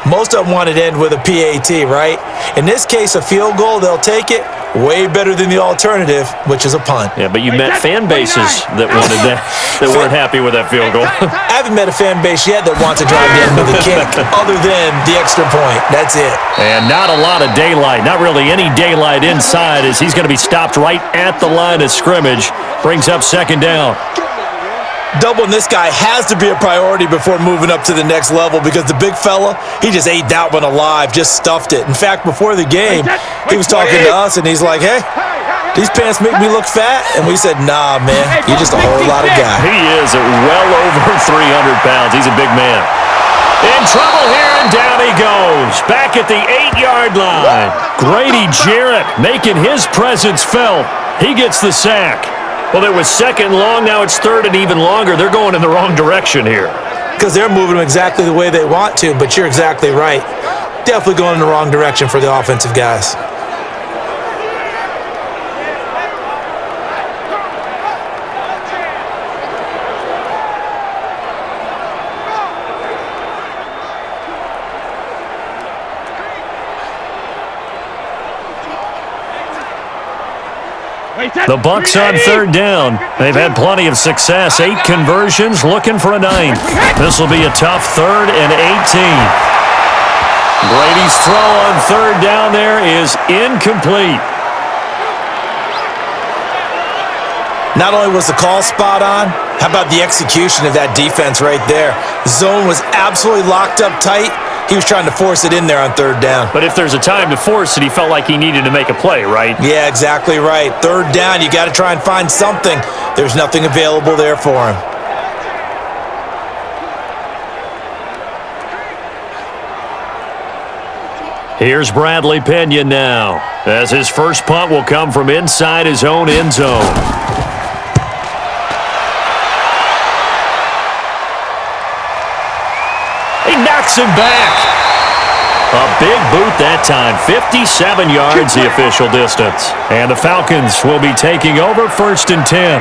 Most of them wanted to end with a PAT, right? In this case, a field goal, they'll take it. Way better than the alternative, which is a punt. Yeah, but you met fan bases that wanted that, that weren't happy with that field goal. I haven't met a fan base yet that wants to drive in with a kick other than the extra point. That's it. And not a lot of daylight, not really any daylight inside as he's going to be stopped right at the line of scrimmage. Brings up 2nd down. Doubling this guy has to be a priority before moving up to the next level because the big fella, he just ate that one alive, just stuffed it. In fact, before the game, he was talking to us, and he's like, hey, these pants make me look fat? And we said, nah, man, you're just a whole lot of guy. He is at well over 300 pounds. He's a big man. In trouble here, and down he goes. Back at the 8-yard line. Grady Jarrett making his presence felt. He gets the sack. Well, it was 2nd long, now it's 3rd and even longer. They're going in the wrong direction here. Because they're moving them exactly the way they want to, but you're exactly right. Definitely going in the wrong direction for the offensive guys. The Bucs on third down. They've had plenty of success. 8 conversions, looking for a 9th. This will be a tough 3rd and 18. Brady's throw on third down there is incomplete. Not only was the call spot on, how about the execution of that defense right there? Zone was absolutely locked up tight. He was trying to force it in there on third down. But if there's a time to force it, he felt like he needed to make a play, right? Yeah, exactly right. Third down, you got to try and find something. There's nothing available there for him. Here's Bradley Pena now, as his first punt will come from inside his own end zone. He knocks him back. A big boot that time, 57 yards the official distance. And the Falcons will be taking over 1st and 10.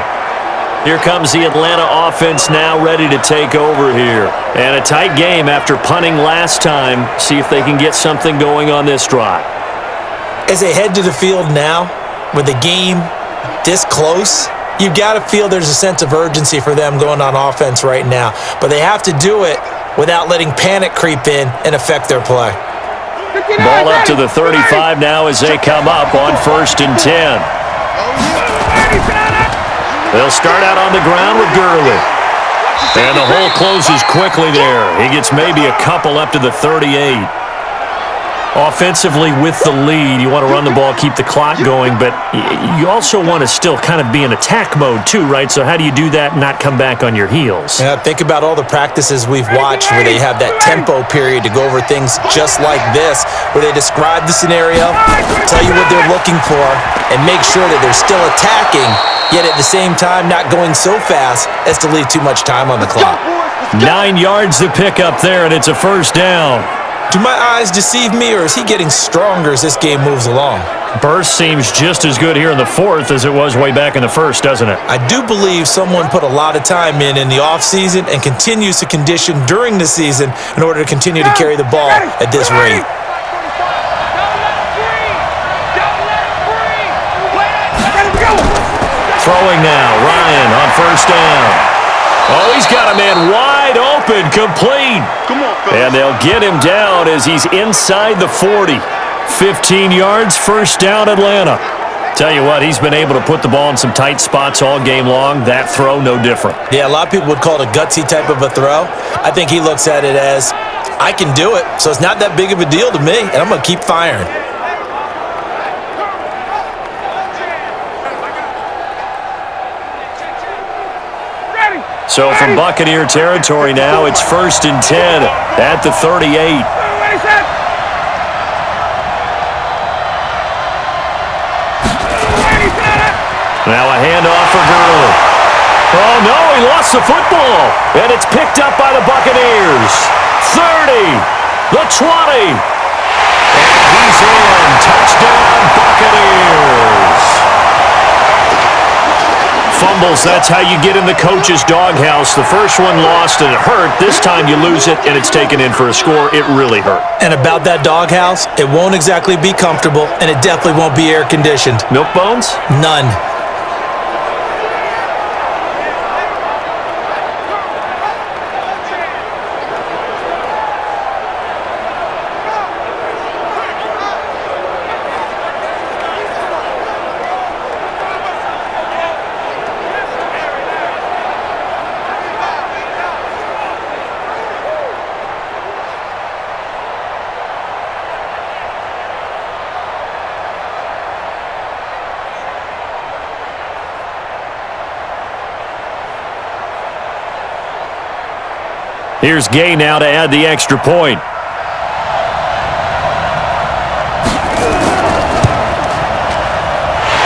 Here comes the Atlanta offense now ready to take over here. And a tight game after punting last time. See if they can get something going on this drive. As they head to the field now, with the game this close, you've got to feel there's a sense of urgency for them going on offense right now. But they have to do it without letting panic creep in and affect their play. Ball up to the 35 now as they come up on 1st and 10. They'll start out on the ground with Gurley. And the hole closes quickly there. He gets maybe a couple up to the 38. Offensively with the lead, you want to run the ball, keep the clock going, but you also want to still kind of be in attack mode too, right? So how do you do that and not come back on your heels? Yeah, think about all the practices we've watched where they have that tempo period to go over things just like this, where they describe the scenario, tell you what they're looking for, and make sure that they're still attacking, yet at the same time not going so fast as to leave too much time on the clock. 9 yards to pick up there, and it's a 1st down. Do my eyes deceive me, or is he getting stronger as this game moves along? Burst seems just as good here in the 4th as it was way back in the 1st, doesn't it? I do believe someone put a lot of time in the offseason and continues to condition during the season in order to continue to carry the ball at this rate. Throwing now, Ryan on 1st down. Oh, he's got a man wide open, complete. Come on, fellas. And they'll get him down as he's inside the 40. 15 yards, 1st down, Atlanta. Tell you what, he's been able to put the ball in some tight spots all game long. That throw, no different. Yeah, a lot of people would call it a gutsy type of a throw. I think he looks at it as, I can do it, so it's not that big of a deal to me, and I'm going to keep firing. So from Buccaneer territory now, it's 1st and 10 at the 38. Now a handoff for Gurley. Oh, no, he lost the football. And it's picked up by the Buccaneers. 30, the 20. And he's in. Touchdown, Buccaneers. Fumbles, that's how you get in the coach's doghouse. The first one lost and it hurt. This time you lose it and it's taken in for a score. It really hurt. And about that doghouse, it won't exactly be comfortable, and it definitely won't be air-conditioned. Milk bones? None. Here's Gay now to add the extra point.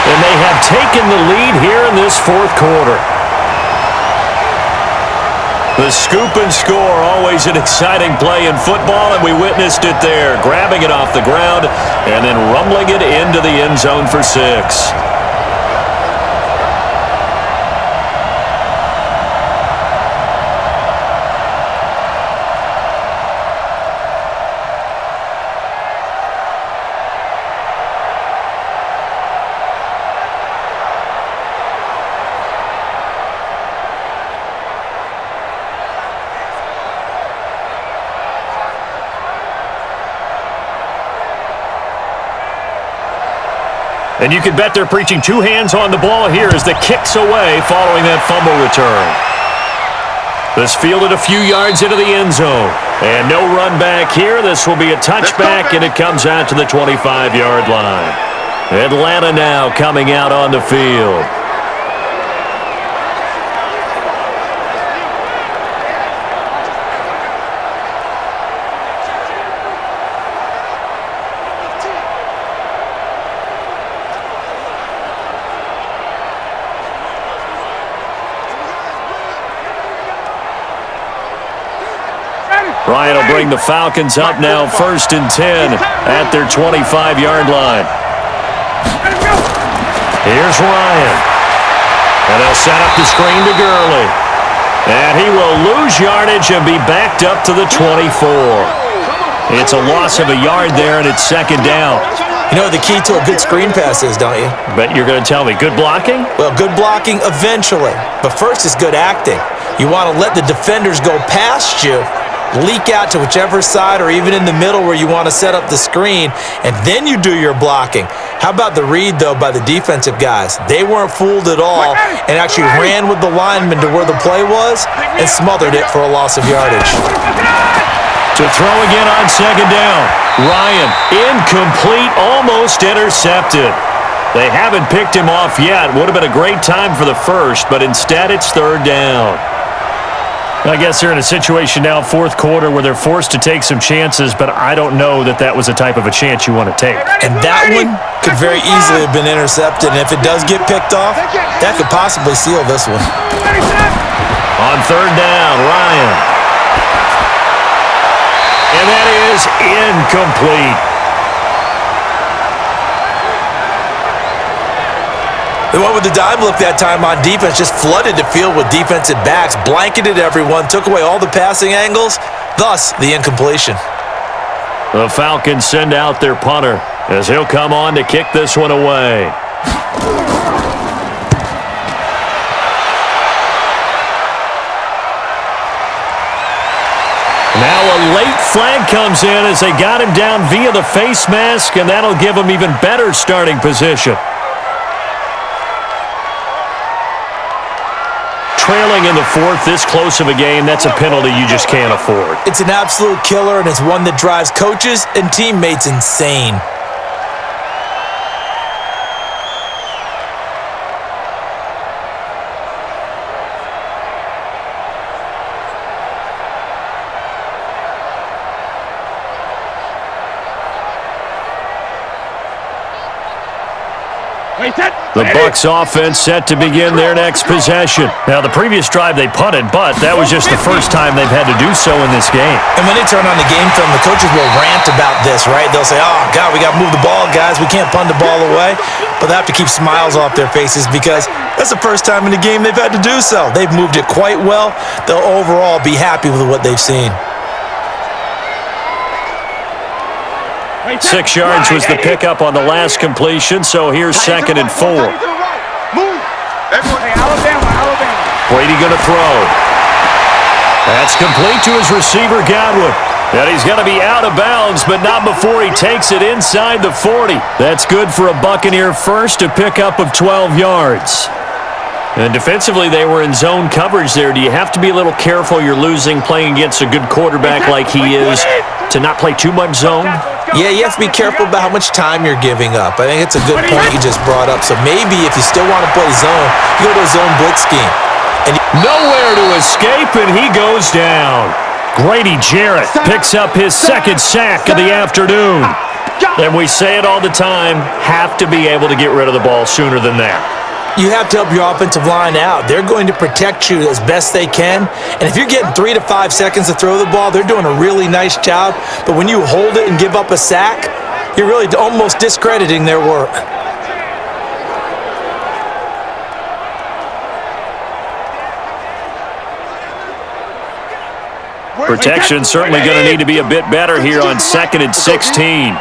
And they have taken the lead here in this 4th quarter. The scoop and score, always an exciting play in football, and we witnessed it there. Grabbing it off the ground and then rumbling it into the end zone for 6. And you can bet they're preaching two hands on the ball here as the kick's away following that fumble return. This fielded a few yards into the end zone. And no run back here. This will be a touchback, and it comes out to the 25-yard line. Atlanta now coming out on the field. Ryan will bring the Falcons up now, 1st and 10 at their 25-yard line. Here's Ryan. And they'll set up the screen to Gurley. And he will lose yardage and be backed up to the 24. It's a loss of a yard there, and it's 2nd down. You know what the key to a good screen pass is, don't you? Bet you're going to tell me. Good blocking? Well, good blocking eventually. But first is good acting. You want to let the defenders go past you, leak out to whichever side or even in the middle where you want to set up the screen, and then you do your blocking. How about the read, though, by the defensive guys? They weren't fooled at all and actually ran with the lineman to where the play was and smothered it for a loss of yardage. To throw again on 2nd down. Ryan, incomplete, almost intercepted. They haven't picked him off yet. Would have been a great time for the first, but instead it's 3rd down. I guess they're in a situation now, 4th quarter, where they're forced to take some chances, but I don't know that that was the type of a chance you want to take. And that one could very easily have been intercepted, and if it does get picked off, that could possibly seal this one. On 3rd down, Ryan. And that is incomplete. They went with the dime look that time on defense, just flooded the field with defensive backs, blanketed everyone, took away all the passing angles, thus the incompletion. The Falcons send out their punter as he'll come on to kick this one away. Now a late flag comes in as they got him down via the face mask, and that'll give him even better starting position. Trailing in the 4th, this close of a game, that's a penalty you just can't afford. It's an absolute killer, and it's one that drives coaches and teammates insane. The Bucs offense set to begin their next possession. Now, the previous drive they punted, but that was just the first time they've had to do so in this game. And when they turn on the game film, the coaches will rant about this, right? They'll say, oh, God, we got to move the ball, guys. We can't punt the ball away. But they have to keep smiles off their faces because that's the first time in the game they've had to do so. They've moved it quite well. They'll overall be happy with what they've seen. 6 yards was the pickup on the last completion, so here's 2nd and 4. Brady going to throw. That's complete to his receiver, Godwin. And he's going to be out of bounds, but not before he takes it inside the 40. That's good for a Buccaneer first, a pickup of 12 yards. And defensively, they were in zone coverage there. Do you have to be a little careful you're losing playing against a good quarterback like he is to not play too much zone? Yeah, you have to be careful about how much time you're giving up. I think it's a good point you just brought up. So maybe if you still want to play zone, you go to a zone blitz scheme. And nowhere to escape, and he goes down. Grady Jarrett picks up his 2nd sack of the afternoon. And we say it all the time, have to be able to get rid of the ball sooner than that. You have to help your offensive line out. They're going to protect you as best they can. And if you're getting 3 to 5 seconds to throw the ball, they're doing a really nice job. But when you hold it and give up a sack, you're really almost discrediting their work. Protection certainly going to need to be a bit better here on 2nd and 16.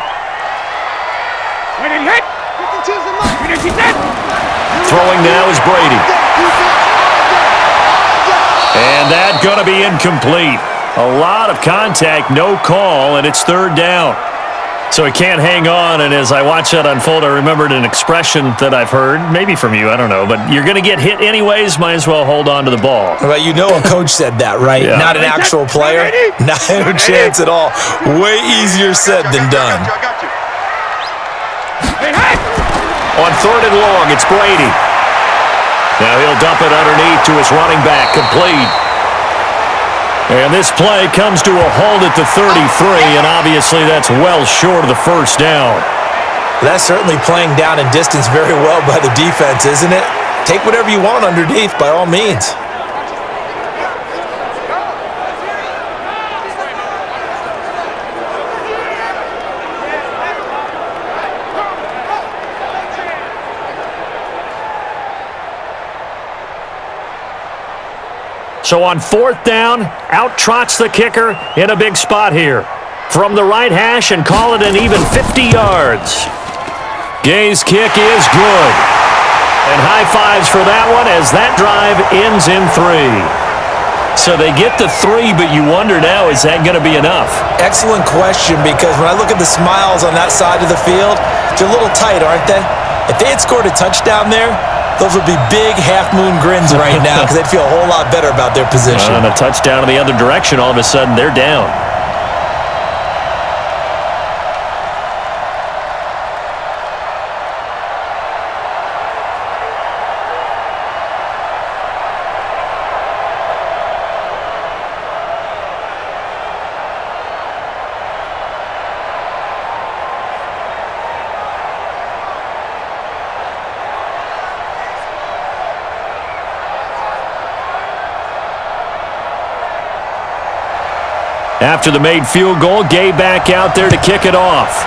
Throwing now is Brady. And that going to be incomplete. A lot of contact, no call, and it's 3rd down. So he can't hang on, and as I watch that unfold, I remembered an expression that I've heard, maybe from you, I don't know, but you're going to get hit anyways, might as well hold on to the ball. Well, you know a coach said that, right? Yeah. Not an actual player. Not a chance at all. Way easier said than done. On 3rd and long, it's Brady. Now he'll dump it underneath to his running back, complete. And this play comes to a halt at the 33, and obviously that's well short of the first down. That's certainly playing down in distance very well by the defense, isn't it? Take whatever you want underneath, by all means. So on 4th down, out trots the kicker in a big spot here. From the right hash and call it an even 50 yards. Gay's kick is good. And high fives for that one as that drive ends in 3. So they get the 3, but you wonder now, is that going to be enough? Excellent question, because when I look at the smiles on that side of the field, they're a little tight, aren't they? If they had scored a touchdown there, those would be big half-moon grins right now because they'd feel a whole lot better about their position. And a touchdown in the other direction, all of a sudden they're down. After the made field goal, Gay back out there to kick it off.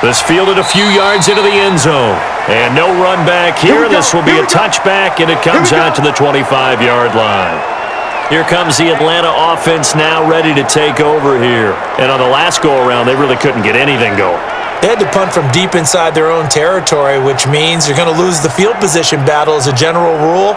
This fielded a few yards into the end zone. And no run back here. This will be a touchback, and it comes out to the 25-yard line. Here comes the Atlanta offense now ready to take over here. And on the last go-around, they really couldn't get anything going. They had to punt from deep inside their own territory, which means you're going to lose the field position battle as a general rule.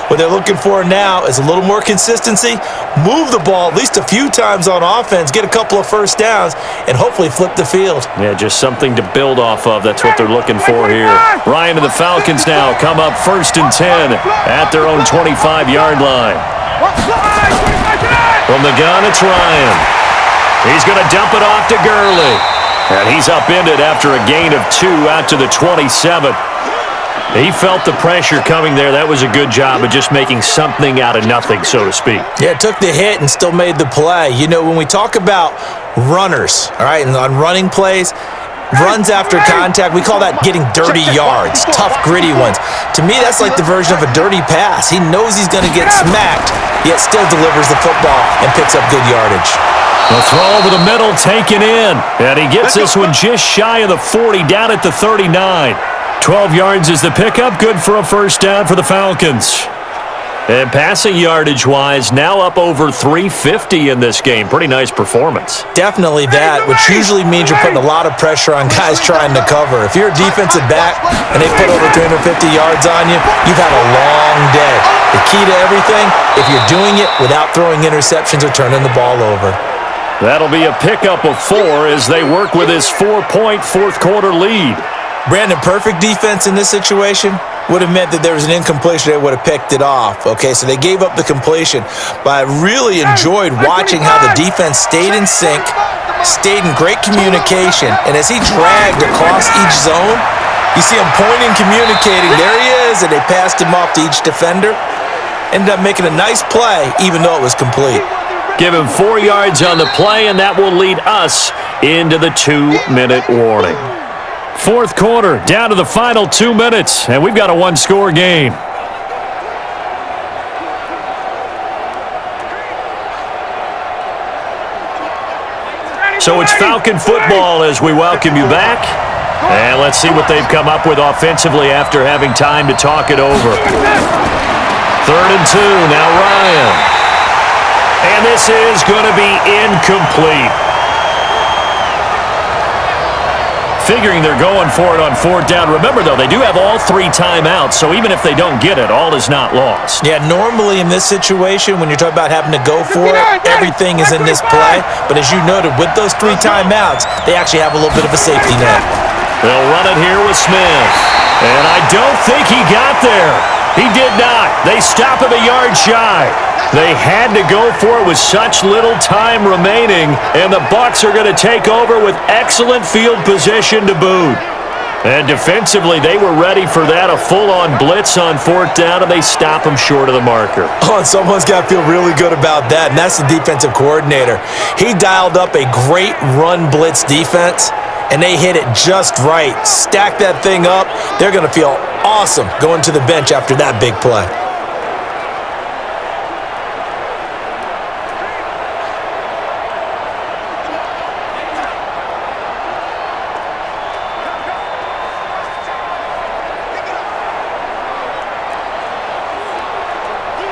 What they're looking for now is a little more consistency, move the ball at least a few times on offense, get a couple of first downs, and hopefully flip the field. Yeah, just something to build off of. That's what they're looking for here. Ryan and the Falcons now come up 1st and 10 at their own 25-yard line. From the gun, it's Ryan. He's going to dump it off to Gurley. And he's upended after a gain of 2 out to the 27. He felt the pressure coming there. That was a good job of just making something out of nothing, so to speak. Yeah, took the hit and still made the play. You know, when we talk about runners, all right, and on running plays, runs after contact, we call that getting dirty yards, tough, gritty ones. To me, that's like the version of a dirty pass. He knows he's going to get smacked, yet still delivers the football and picks up good yardage. The throw over the middle, taken in. And he gets this one just shy of the 40, down at the 39. 12 yards is the pickup, good for a first down for the Falcons. And passing yardage-wise, now up over 350 in this game. Pretty nice performance. Definitely that, which usually means you're putting a lot of pressure on guys trying to cover. If you're a defensive back and they put over 350 yards on you, you've had a long day. The key to everything, if you're doing it without throwing interceptions or turning the ball over. That'll be a pickup of 4 as they work with his 4-point fourth-quarter lead. Brandon, perfect defense in this situation would have meant that there was an incompletion. They would have picked it off. Okay, so they gave up the completion. But I really enjoyed watching how the defense stayed in sync, stayed in great communication, and as he dragged across each zone, you see him pointing, communicating. There he is, and they passed him off to each defender. Ended up making a nice play, even though it was complete. Give him 4 yards on the play, and that will lead us into the 2-minute warning. Fourth quarter, down to the final 2 minutes, and we've got a one-score game. So it's Falcon football as we welcome you back. And let's see what they've come up with offensively after having time to talk it over. 3rd and 2, now Ryan. And this is going to be incomplete. figuring they're going for it on fourth down. Remember, though, they do have all 3 timeouts, so even if they don't get it, all is not lost. Yeah, normally in this situation, when you're talking about having to go for it, everything is in this play. But as you noted, with those 3 timeouts, they actually have a little bit of a safety net. They'll run it here with Smith. And I don't think he got there. He did not. They stop him a yard shy. They had to go for it with such little time remaining, and the Bucs are going to take over with excellent field position to boot. And defensively, they were ready for that, a full-on blitz on fourth down, and they stop him short of the marker. Oh, and someone's got to feel really good about that, and that's the defensive coordinator. He dialed up a great run blitz defense, and they hit it just right. Stack that thing up. They're going to feel awesome going to the bench after that big play.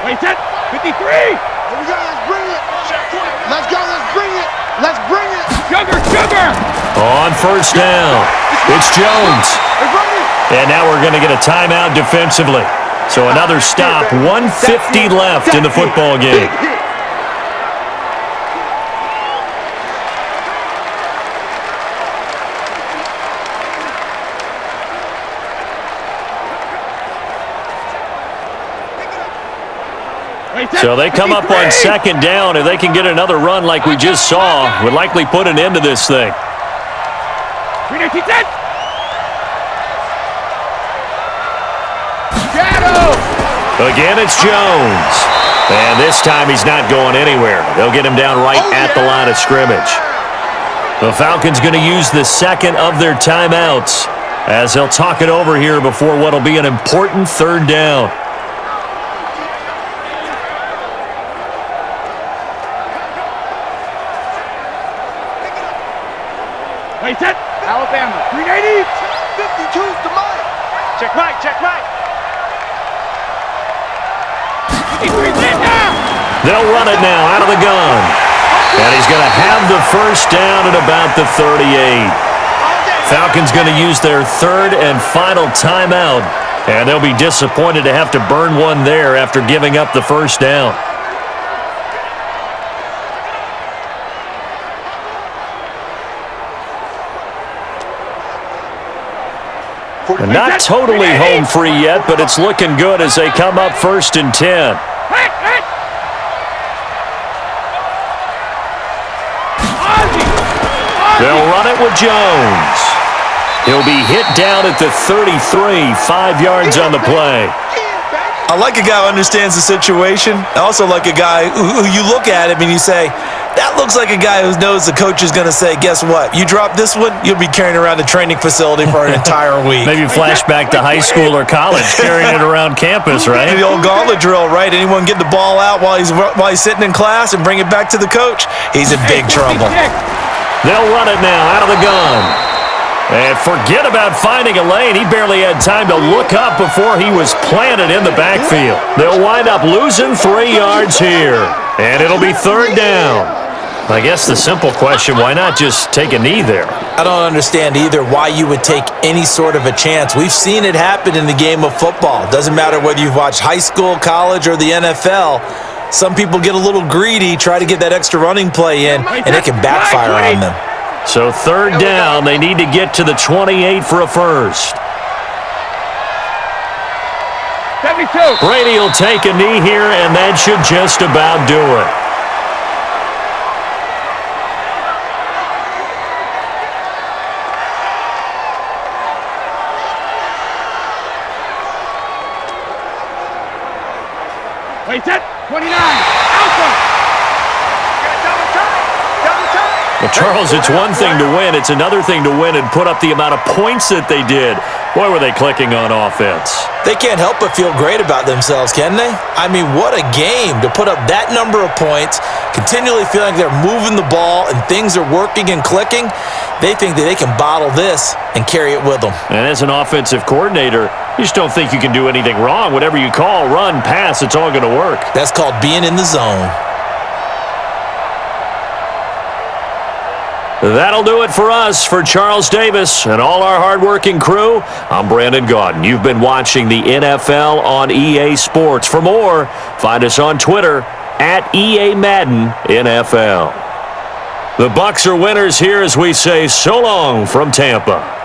Wait, set. 53. Here we go. Let's bring it. Let's go. Let's bring it. Let's bring it. Sugar. On first down, it's Jones. And now we're going to get a timeout defensively. So another stop, 1:50 left in the football game. So they come up on second down. If they can get another run like we just saw, would likely put an end to this thing. Again, it's Jones. And this time he's not going anywhere. They'll get him down right at the line of scrimmage. The Falcons going to use the second of their timeouts as they'll talk it over here before what will be an important third down. Wait, set. Alabama. 380. 52's the mic. Check right, check right. 53 down. They'll run it now out of the gun. And he's going to have the first down at about the 38. Falcons going to use their third and final timeout. And they'll be disappointed to have to burn one there after giving up the first down. And not totally home free yet, but it's looking good as they come up first and 10. They'll run it with Jones. He'll be hit down at the 33, 5 yards on the play. I like a guy who understands the situation. I also like a guy who you look at him and you say, that looks like a guy who knows the coach is going to say, guess what? You drop this one, you'll be carrying around the training facility for an entire week. Maybe flashback to high school or college, carrying it around campus, right? The old gauntlet drill, right? Anyone get the ball out while he's sitting in class and bring it back to the coach? He's in big trouble. They'll run it now out of the gun. And forget about finding a lane. He barely had time to look up before he was planted in the backfield. They'll wind up losing 3 yards here. And it'll be third down. I guess the simple question, why not just take a knee there? I don't understand either why you would take any sort of a chance. We've seen it happen in the game of football. Doesn't matter whether you've watched high school, college, or the NFL. Some people get a little greedy, try to get that extra running play in, and it can backfire on them. So third down, they need to get to the 28 for a first. 72. Brady will take a knee here, and that should just about do it. Wait, set. 29. Alpha. Well, Charles, it's one thing to win. It's another thing to win and put up the amount of points that they did. Boy, were they clicking on offense. They can't help but feel great about themselves, can they? I mean, what a game to put up that number of points, continually feeling like they're moving the ball and things are working and clicking. They think that they can bottle this and carry it with them. And as an offensive coordinator, you just don't think you can do anything wrong. Whatever you call, run, pass, it's all going to work. That's called being in the zone. That'll do it for us. For Charles Davis and all our hardworking crew, I'm Brandon Gaudin. You've been watching the NFL on EA Sports. For more, find us on Twitter at EA Madden NFL. The BUCS are winners here as we say so long from Tampa.